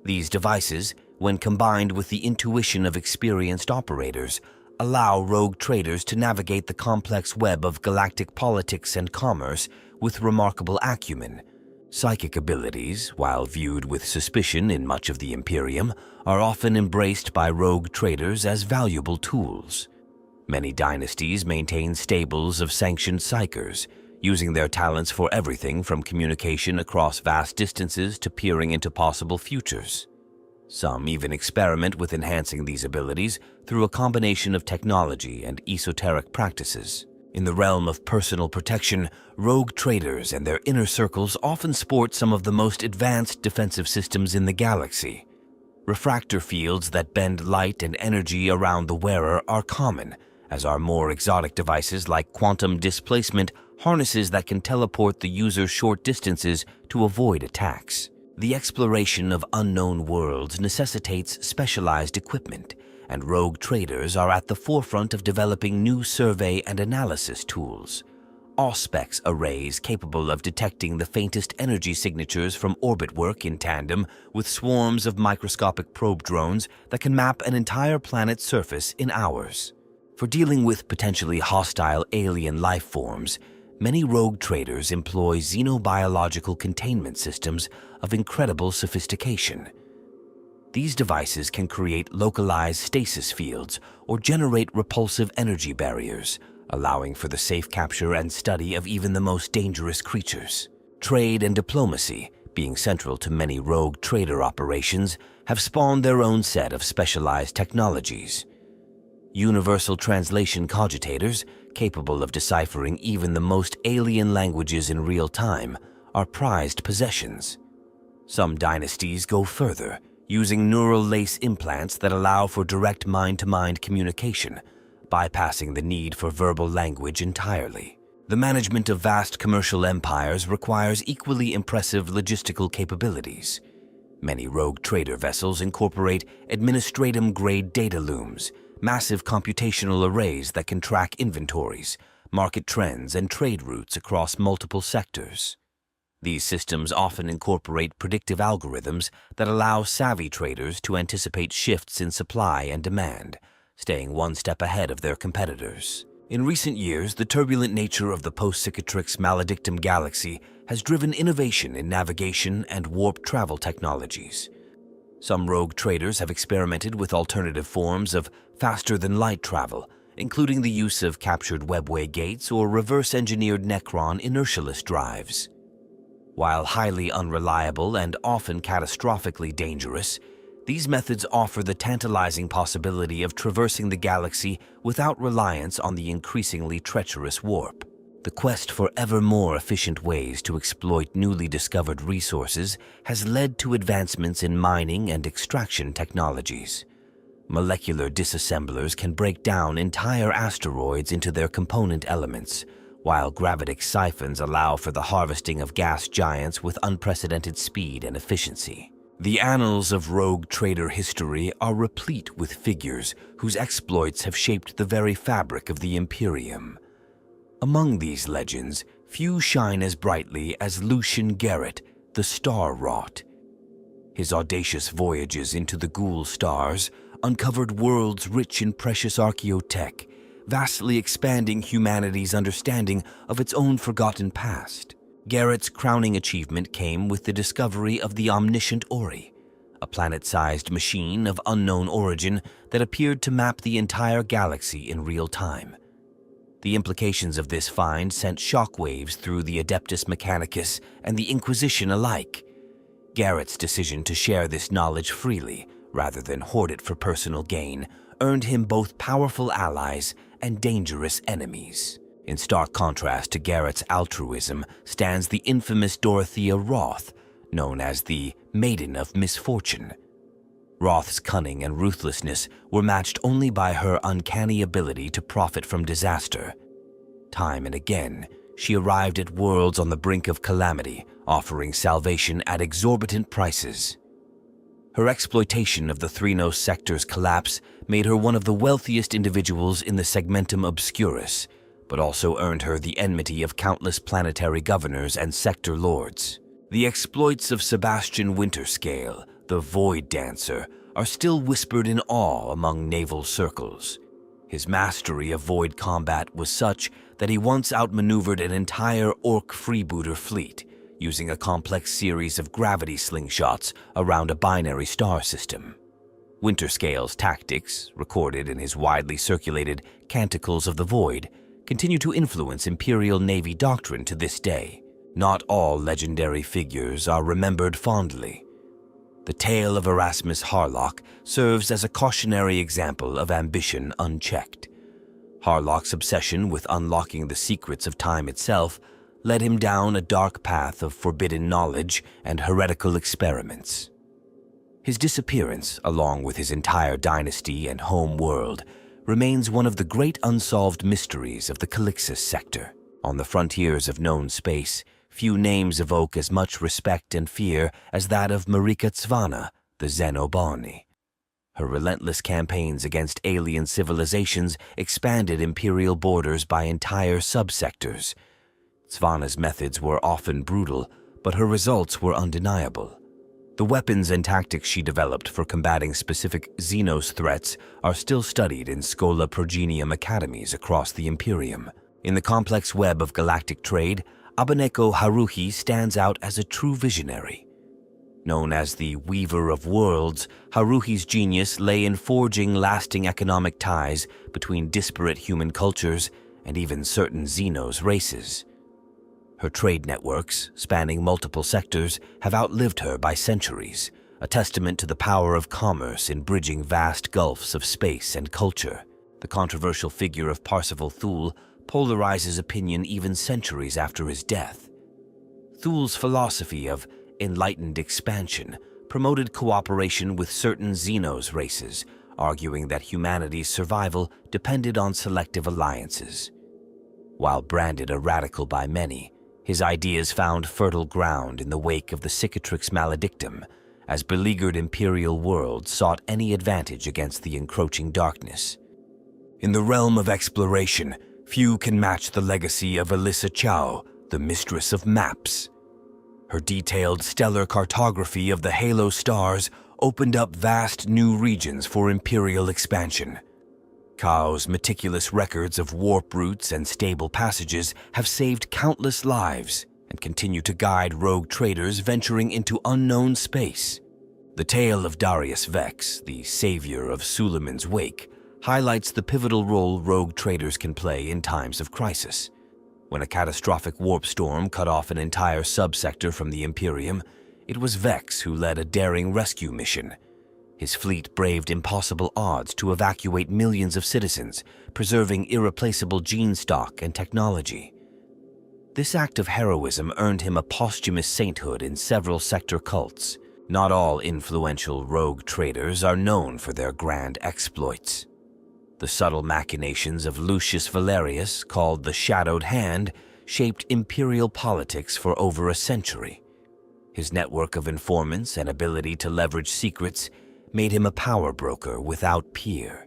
These devices, when combined with the intuition of experienced operators, allow rogue traders to navigate the complex web of galactic politics and commerce with remarkable acumen. Psychic abilities, while viewed with suspicion in much of the Imperium, are often embraced by rogue traders as valuable tools. Many dynasties maintain stables of sanctioned psychers, using their talents for everything from communication across vast distances to peering into possible futures. Some even experiment with enhancing these abilities through a combination of technology and esoteric practices. In the realm of personal protection, rogue traders and their inner circles often sport some of the most advanced defensive systems in the galaxy. Refractor fields that bend light and energy around the wearer are common, as are more exotic devices like quantum displacement harnesses that can teleport the user short distances to avoid attacks. The exploration of unknown worlds necessitates specialized equipment, and rogue traders are at the forefront of developing new survey and analysis tools. Auspex arrays capable of detecting the faintest energy signatures from orbit work in tandem with swarms of microscopic probe drones that can map an entire planet's surface in hours. For dealing with potentially hostile alien life forms, many rogue traders employ xenobiological containment systems of incredible sophistication. These devices can create localized stasis fields or generate repulsive energy barriers, allowing for the safe capture and study of even the most dangerous creatures. Trade and diplomacy, being central to many rogue trader operations, have spawned their own set of specialized technologies. Universal translation cogitators, capable of deciphering even the most alien languages in real time, are prized possessions. Some dynasties go further, using neural lace implants that allow for direct mind-to-mind communication, bypassing the need for verbal language entirely. The management of vast commercial empires requires equally impressive logistical capabilities. Many rogue trader vessels incorporate administratum-grade data looms, massive computational arrays that can track inventories, market trends, and trade routes across multiple sectors. These systems often incorporate predictive algorithms that allow savvy traders to anticipate shifts in supply and demand, staying one step ahead of their competitors. In recent years, the turbulent nature of the post-Cicatrix maledictum galaxy has driven innovation in navigation and warp travel technologies. Some rogue traders have experimented with alternative forms of faster-than-light travel, including the use of captured webway gates or reverse-engineered Necron inertialess drives. While highly unreliable and often catastrophically dangerous, these methods offer the tantalizing possibility of traversing the galaxy without reliance on the increasingly treacherous warp. The quest for ever more efficient ways to exploit newly discovered resources has led to advancements in mining and extraction technologies. Molecular disassemblers can break down entire asteroids into their component elements, while gravitic siphons allow for the harvesting of gas giants with unprecedented speed and efficiency. The annals of rogue trader history are replete with figures whose exploits have shaped the very fabric of the Imperium. Among these legends, few shine as brightly as Lucian Garrett, the Star-Wrought. His audacious voyages into the Ghoul stars uncovered worlds rich in precious archaeotech, vastly expanding humanity's understanding of its own forgotten past. Garrett's crowning achievement came with the discovery of the omniscient Ori, a planet-sized machine of unknown origin that appeared to map the entire galaxy in real time. The implications of this find sent shockwaves through the Adeptus Mechanicus and the Inquisition alike. Garrett's decision to share this knowledge freely, rather than hoard it for personal gain, earned him both powerful allies and dangerous enemies. In stark contrast to Garrett's altruism stands the infamous Dorothea Roth, known as the Maiden of Misfortune. Roth's cunning and ruthlessness were matched only by her uncanny ability to profit from disaster. Time and again, she arrived at worlds on the brink of calamity, offering salvation at exorbitant prices. Her exploitation of the Threnos sector's collapse made her one of the wealthiest individuals in the Segmentum Obscurus, but also earned her the enmity of countless planetary governors and sector lords. The exploits of Sebastian Winterscale, the Void Dancer, are still whispered in awe among naval circles. His mastery of void combat was such that he once outmaneuvered an entire Orc freebooter fleet, using a complex series of gravity slingshots around a binary star system. Winterscale's tactics, recorded in his widely circulated Canticles of the Void, continue to influence Imperial Navy doctrine to this day. Not all legendary figures are remembered fondly. The tale of Erasmus Harlock serves as a cautionary example of ambition unchecked. Harlock's obsession with unlocking the secrets of time itself led him down a dark path of forbidden knowledge and heretical experiments. His disappearance, along with his entire dynasty and home world, remains one of the great unsolved mysteries of the Calixis sector. On the frontiers of known space, few names evoke as much respect and fear as that of Marika Tzvana, the Xenobani. Her relentless campaigns against alien civilizations expanded imperial borders by entire subsectors. Tzvana's methods were often brutal, but her results were undeniable. The weapons and tactics she developed for combating specific Xenos threats are still studied in Schola Progenium academies across the Imperium. In the complex web of galactic trade, Abaneko Haruhi stands out as a true visionary. Known as the Weaver of Worlds, Haruhi's genius lay in forging lasting economic ties between disparate human cultures and even certain Xenos races. Her trade networks, spanning multiple sectors, have outlived her by centuries, a testament to the power of commerce in bridging vast gulfs of space and culture. The controversial figure of Parsifal Thule polarizes opinion even centuries after his death. Thule's philosophy of enlightened expansion promoted cooperation with certain Xenos races, arguing that humanity's survival depended on selective alliances. While branded a radical by many, his ideas found fertile ground in the wake of the Cicatrix Maledictum, as beleaguered Imperial worlds sought any advantage against the encroaching darkness. In the realm of exploration, few can match the legacy of Alyssa Chow, the Mistress of Maps. Her detailed stellar cartography of the Halo stars opened up vast new regions for Imperial expansion. Chow's meticulous records of warp routes and stable passages have saved countless lives and continue to guide rogue traders venturing into unknown space. The tale of Darius Vex, the savior of Suleiman's Wake, highlights the pivotal role rogue traders can play in times of crisis. When a catastrophic warp storm cut off an entire subsector from the Imperium, it was Vex who led a daring rescue mission. His fleet braved impossible odds to evacuate millions of citizens, preserving irreplaceable gene stock and technology. This act of heroism earned him a posthumous sainthood in several sector cults. Not all influential rogue traders are known for their grand exploits. The subtle machinations of Lucius Valerius, called the Shadowed Hand, shaped imperial politics for over a century. His network of informants and ability to leverage secrets made him a power broker without peer.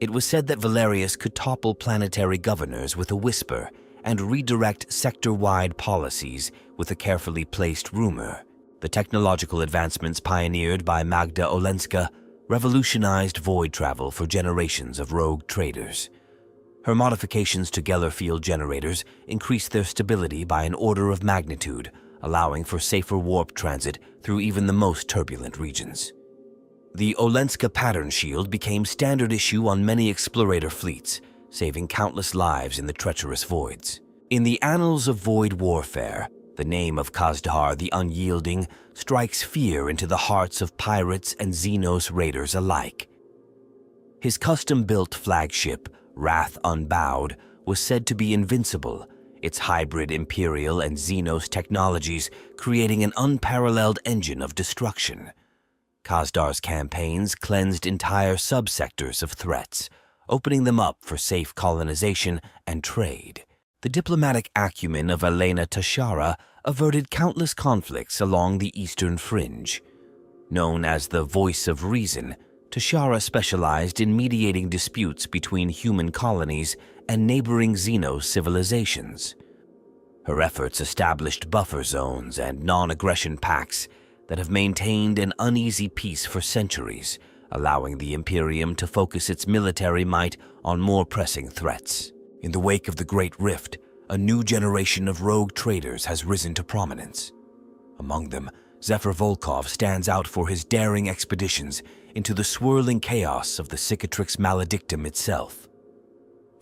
It was said that Valerius could topple planetary governors with a whisper and redirect sector-wide policies with a carefully placed rumor. The technological advancements pioneered by Magda Olenska revolutionized void travel for generations of rogue traders. Her modifications to Geller field generators increased their stability by an order of magnitude, allowing for safer warp transit through even the most turbulent regions. The Olenska pattern shield became standard issue on many explorator fleets, saving countless lives in the treacherous voids. In the annals of void warfare, the name of Kazdar the Unyielding strikes fear into the hearts of pirates and Xenos raiders alike. His custom-built flagship, Wrath Unbowed, was said to be invincible, its hybrid Imperial and Xenos technologies creating an unparalleled engine of destruction. Kazdar's campaigns cleansed entire subsectors of threats, opening them up for safe colonization and trade. The diplomatic acumen of Elena Tashara averted countless conflicts along the eastern fringe. Known as the Voice of Reason, Tashara specialized in mediating disputes between human colonies and neighboring Xenos civilizations. Her efforts established buffer zones and non-aggression pacts that have maintained an uneasy peace for centuries, allowing the Imperium to focus its military might on more pressing threats. In the wake of the Great Rift, a new generation of rogue traders has risen to prominence. Among them, Zephyr Volkov stands out for his daring expeditions into the swirling chaos of the Cicatrix Maledictum itself.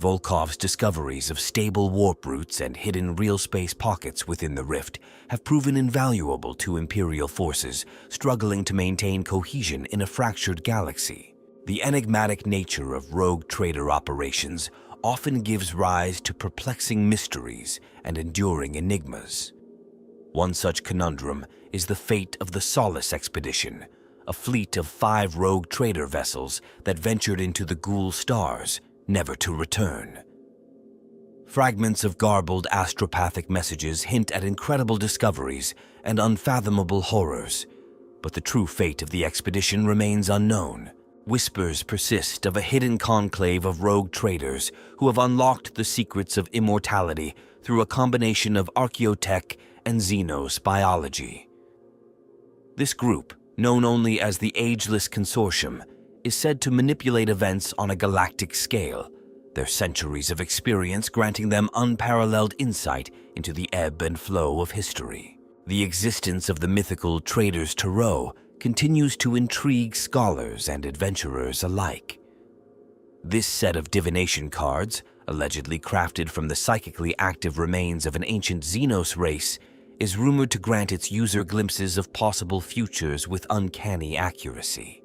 Volkov's discoveries of stable warp routes and hidden real space pockets within the rift have proven invaluable to Imperial forces struggling to maintain cohesion in a fractured galaxy. The enigmatic nature of rogue trader operations often gives rise to perplexing mysteries and enduring enigmas. One such conundrum is the fate of the Solace expedition, a fleet of 5 rogue trader vessels that ventured into the Ghoul stars, never to return. Fragments of garbled astropathic messages hint at incredible discoveries and unfathomable horrors, but the true fate of the expedition remains unknown. Whispers persist of a hidden conclave of rogue traders who have unlocked the secrets of immortality through a combination of archaeotech and Xenos biology. This group, known only as the Ageless Consortium, is said to manipulate events on a galactic scale, their centuries of experience granting them unparalleled insight into the ebb and flow of history. The existence of the mythical Traders Tarot continues to intrigue scholars and adventurers alike. This set of divination cards, allegedly crafted from the psychically active remains of an ancient Xenos race, is rumored to grant its user glimpses of possible futures with uncanny accuracy.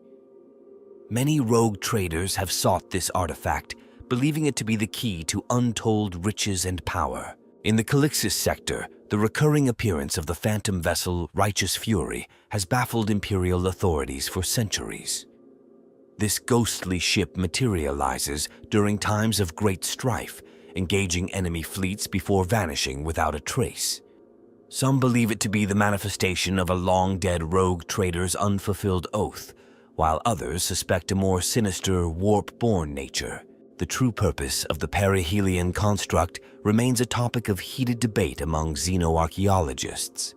Many rogue traders have sought this artifact, believing it to be the key to untold riches and power. In the Calixis sector, the recurring appearance of the phantom vessel Righteous Fury has baffled Imperial authorities for centuries. This ghostly ship materializes during times of great strife, engaging enemy fleets before vanishing without a trace. Some believe it to be the manifestation of a long-dead rogue trader's unfulfilled oath, while others suspect a more sinister, warp-born nature. The true purpose of the perihelion construct remains a topic of heated debate among xenoarchaeologists.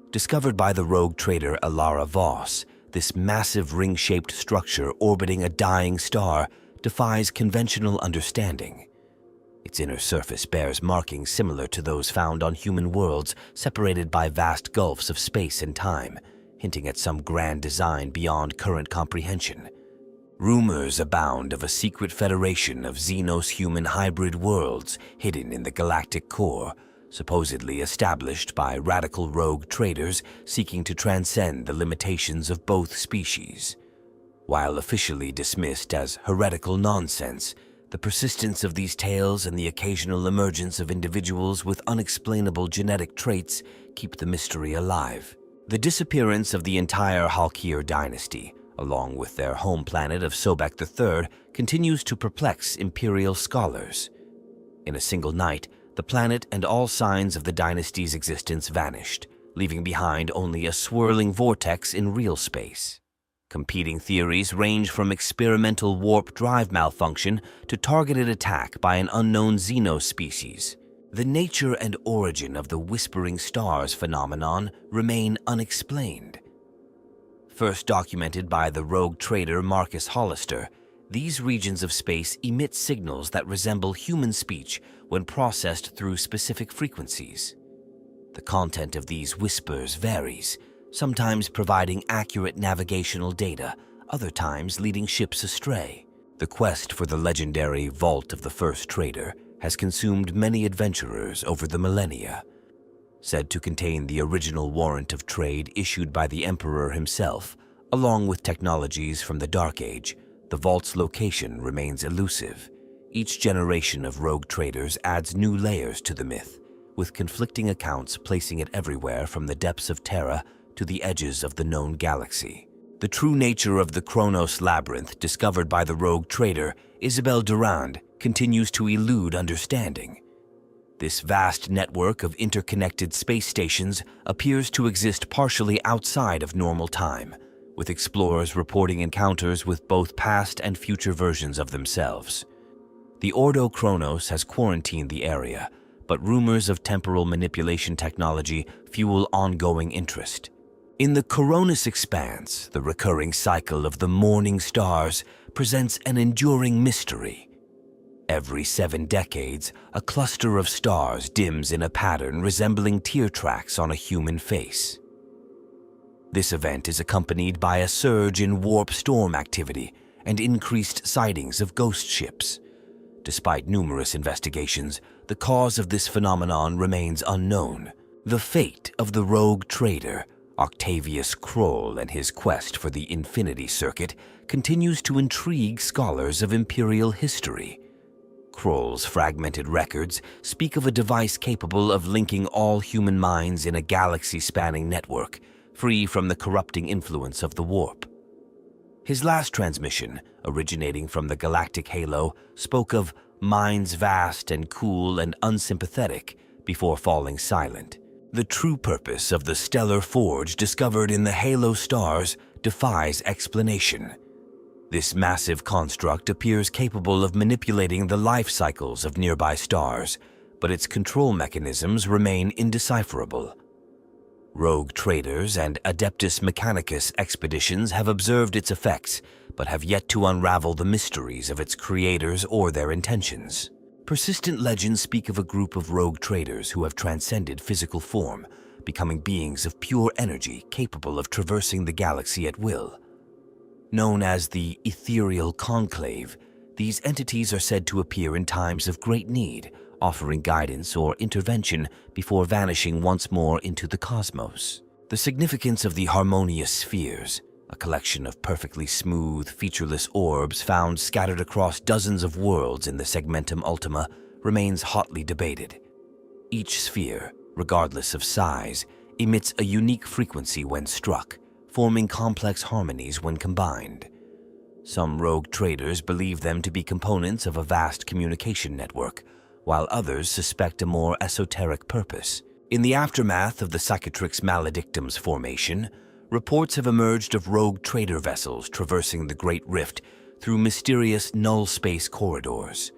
Discovered by the rogue trader Alara Voss, this massive ring-shaped structure orbiting a dying star defies conventional understanding. Its inner surface bears markings similar to those found on human worlds separated by vast gulfs of space and time, hinting at some grand design beyond current comprehension. Rumors abound of a secret federation of Xenos-human hybrid worlds hidden in the galactic core, supposedly established by radical rogue traders seeking to transcend the limitations of both species. While officially dismissed as heretical nonsense, the persistence of these tales and the occasional emergence of individuals with unexplainable genetic traits keep the mystery alive. The disappearance of the entire Halkir dynasty, along with their home planet of Sobek III, continues to perplex Imperial scholars. In a single night, the planet and all signs of the dynasty's existence vanished, leaving behind only a swirling vortex in real space. Competing theories range from experimental warp drive malfunction to targeted attack by an unknown Xenos species. The nature and origin of the Whispering Stars phenomenon remain unexplained. First documented by the rogue trader Marcus Hollister, these regions of space emit signals that resemble human speech when processed through specific frequencies. The content of these whispers varies, sometimes providing accurate navigational data, other times leading ships astray. The quest for the legendary Vault of the First Trader has consumed many adventurers over the millennia. Said to contain the original warrant of trade issued by the Emperor himself, along with technologies from the Dark Age, the vault's location remains elusive. Each generation of rogue traders adds new layers to the myth, with conflicting accounts placing it everywhere from the depths of Terra to the edges of the known galaxy. The true nature of the Kronos labyrinth discovered by the rogue trader Isabel Durand continues to elude understanding. This vast network of interconnected space stations appears to exist partially outside of normal time, with explorers reporting encounters with both past and future versions of themselves. The Ordo Kronos has quarantined the area, but rumors of temporal manipulation technology fuel ongoing interest. In the Coronis Expanse, the recurring cycle of the morning stars presents an enduring mystery. Every 7 decades, a cluster of stars dims in a pattern resembling tear tracks on a human face. This event is accompanied by a surge in warp storm activity and increased sightings of ghost ships. Despite numerous investigations, the cause of this phenomenon remains unknown. The fate of the rogue trader, Octavius Kroll, and his quest for the Infinity Circuit continues to intrigue scholars of Imperial history. Kroll's fragmented records speak of a device capable of linking all human minds in a galaxy-spanning network, free from the corrupting influence of the warp. His last transmission, originating from the galactic halo, spoke of minds vast and cool and unsympathetic before falling silent. The true purpose of the stellar forge discovered in the halo stars defies explanation. This massive construct appears capable of manipulating the life cycles of nearby stars, but its control mechanisms remain indecipherable. Rogue traders and Adeptus Mechanicus expeditions have observed its effects, but have yet to unravel the mysteries of its creators or their intentions. Persistent legends speak of a group of rogue traders who have transcended physical form, becoming beings of pure energy capable of traversing the galaxy at will. Known as the Ethereal Conclave, These entities are said to appear in times of great need, offering guidance or intervention before vanishing once more into the cosmos. The significance of the harmonious spheres, a collection of perfectly smooth, featureless orbs found scattered across dozens of worlds in the segmentum ultima, remains hotly debated. Each sphere, regardless of size, emits a unique frequency when struck, forming complex harmonies when combined. Some rogue traders believe them to be components of a vast communication network, while others suspect a more esoteric purpose. In the aftermath of the Cicatrix Maledictum's formation, reports have emerged of rogue trader vessels traversing the Great Rift through mysterious null space corridors.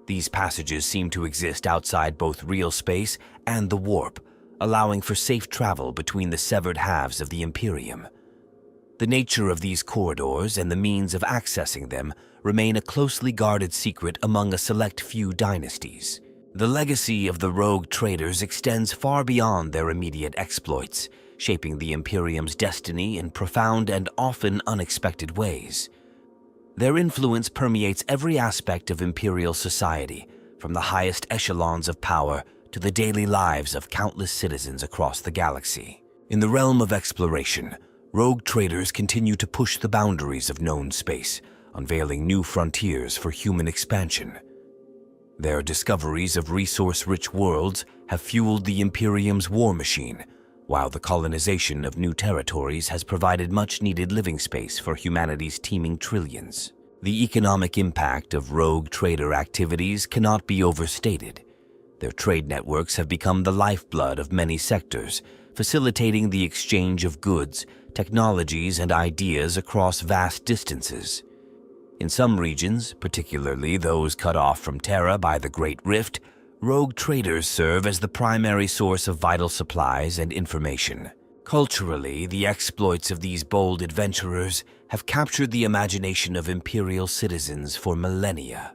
These passages seem to exist outside both real space and the warp, allowing for safe travel between the severed halves of the Imperium. The nature of these corridors and the means of accessing them remain a closely guarded secret among a select few dynasties. The legacy of the rogue traders extends far beyond their immediate exploits, shaping the Imperium's destiny in profound and often unexpected ways. Their influence permeates every aspect of Imperial society, from the highest echelons of power to the daily lives of countless citizens across the galaxy. In the realm of exploration, rogue traders continue to push the boundaries of known space, unveiling new frontiers for human expansion. Their discoveries of resource-rich worlds have fueled the Imperium's war machine, while the colonization of new territories has provided much-needed living space for humanity's teeming trillions. The economic impact of rogue trader activities cannot be overstated. Their trade networks have become the lifeblood of many sectors, facilitating the exchange of goods, technologies, and ideas across vast distances. In some regions, particularly those cut off from Terra by the Great Rift, rogue traders serve as the primary source of vital supplies and information. Culturally, the exploits of these bold adventurers have captured the imagination of Imperial citizens for millennia.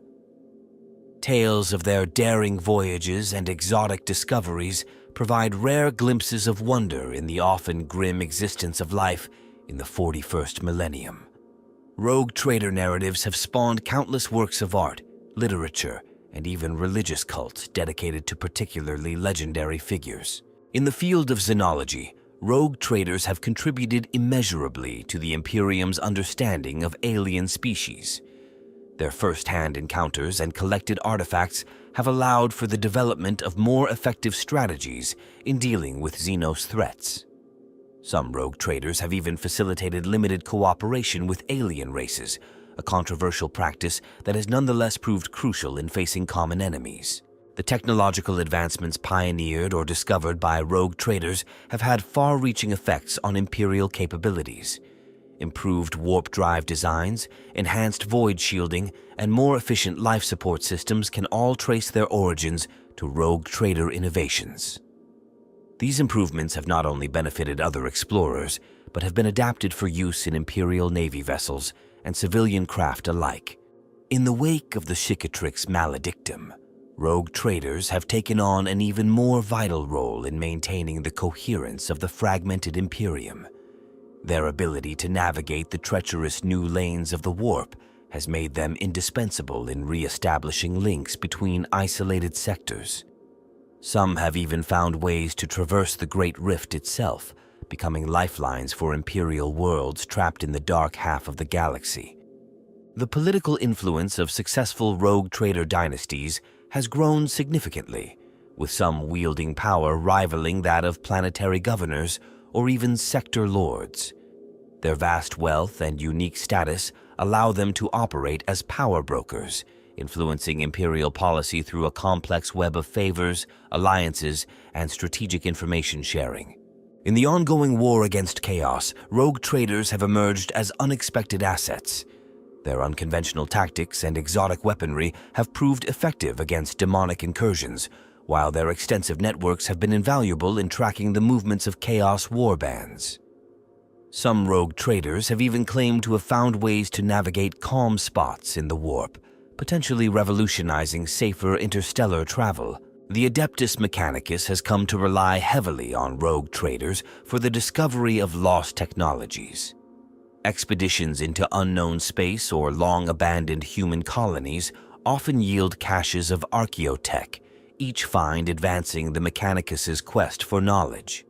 Tales of their daring voyages and exotic discoveries provide rare glimpses of wonder in the often grim existence of life in the 41st millennium. Rogue trader narratives have spawned countless works of art, literature, and even religious cults dedicated to particularly legendary figures. In the field of xenology, rogue traders have contributed immeasurably to the Imperium's understanding of alien species. Their first-hand encounters and collected artifacts have allowed for the development of more effective strategies in dealing with Xenos threats. Some rogue traders have even facilitated limited cooperation with alien races, a controversial practice that has nonetheless proved crucial in facing common enemies. The technological advancements pioneered or discovered by rogue traders have had far-reaching effects on Imperial capabilities. Improved warp drive designs, enhanced void shielding, and more efficient life support systems can all trace their origins to rogue trader innovations. These improvements have not only benefited other explorers, but have been adapted for use in Imperial Navy vessels and civilian craft alike. In the wake of the Cicatrix Maledictum, rogue traders have taken on an even more vital role in maintaining the coherence of the fragmented Imperium. Their ability to navigate the treacherous new lanes of the warp has made them indispensable in re-establishing links between isolated sectors. Some have even found ways to traverse the Great Rift itself, becoming lifelines for Imperial worlds trapped in the dark half of the galaxy. The political influence of successful rogue trader dynasties has grown significantly, with some wielding power rivaling that of planetary governors or even sector lords. Their vast wealth and unique status allow them to operate as power brokers, influencing Imperial policy through a complex web of favors, alliances, and strategic information sharing. In the ongoing war against chaos, rogue traders have emerged as unexpected assets. Their unconventional tactics and exotic weaponry have proved effective against demonic incursions, while their extensive networks have been invaluable in tracking the movements of chaos warbands. Some rogue traders have even claimed to have found ways to navigate calm spots in the warp, potentially revolutionizing safer interstellar travel. The Adeptus Mechanicus has come to rely heavily on rogue traders for the discovery of lost technologies. Expeditions into unknown space or long-abandoned human colonies often yield caches of archaeotech, each find advancing the Mechanicus' quest for knowledge.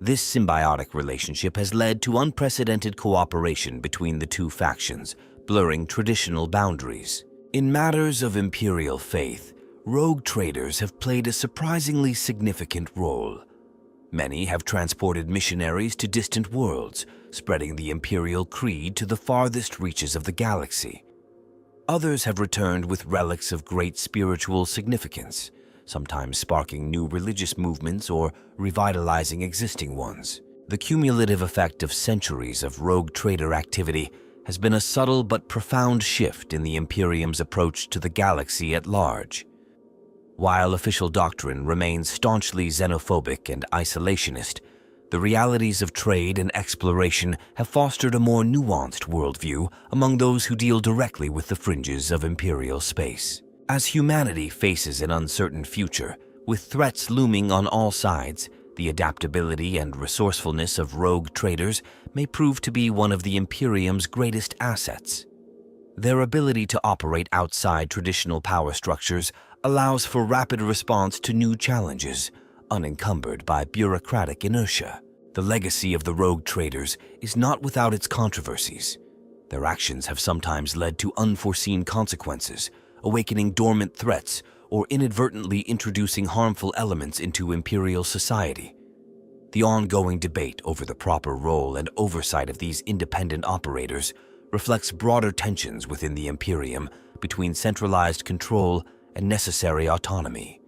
This symbiotic relationship has led to unprecedented cooperation between the two factions, blurring traditional boundaries. In matters of imperial faith, rogue traders have played a surprisingly significant role. Many have transported missionaries to distant worlds, spreading the imperial creed to the farthest reaches of the galaxy. Others have returned with relics of great spiritual significance, sometimes sparking new religious movements or revitalizing existing ones. The cumulative effect of centuries of rogue trader activity has been a subtle but profound shift in the Imperium's approach to the galaxy at large. While official doctrine remains staunchly xenophobic and isolationist, the realities of trade and exploration have fostered a more nuanced worldview among those who deal directly with the fringes of imperial space. As humanity faces an uncertain future, with threats looming on all sides, the adaptability and resourcefulness of rogue traders may prove to be one of the Imperium's greatest assets. Their ability to operate outside traditional power structures allows for rapid response to new challenges, unencumbered by bureaucratic inertia. The legacy of the rogue traders is not without its controversies. Their actions have sometimes led to unforeseen consequences, awakening dormant threats or inadvertently introducing harmful elements into imperial society. The ongoing debate over the proper role and oversight of these independent operators reflects broader tensions within the Imperium between centralized control and necessary autonomy.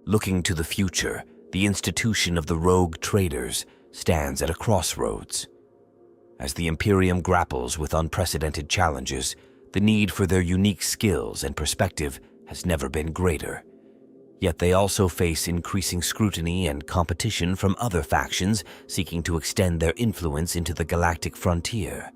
Looking to the future, the institution of the rogue traders stands at a crossroads. As the Imperium grapples with unprecedented challenges, the need for their unique skills and perspective has never been greater. Yet they also face increasing scrutiny and competition from other factions seeking to extend their influence into the galactic frontier.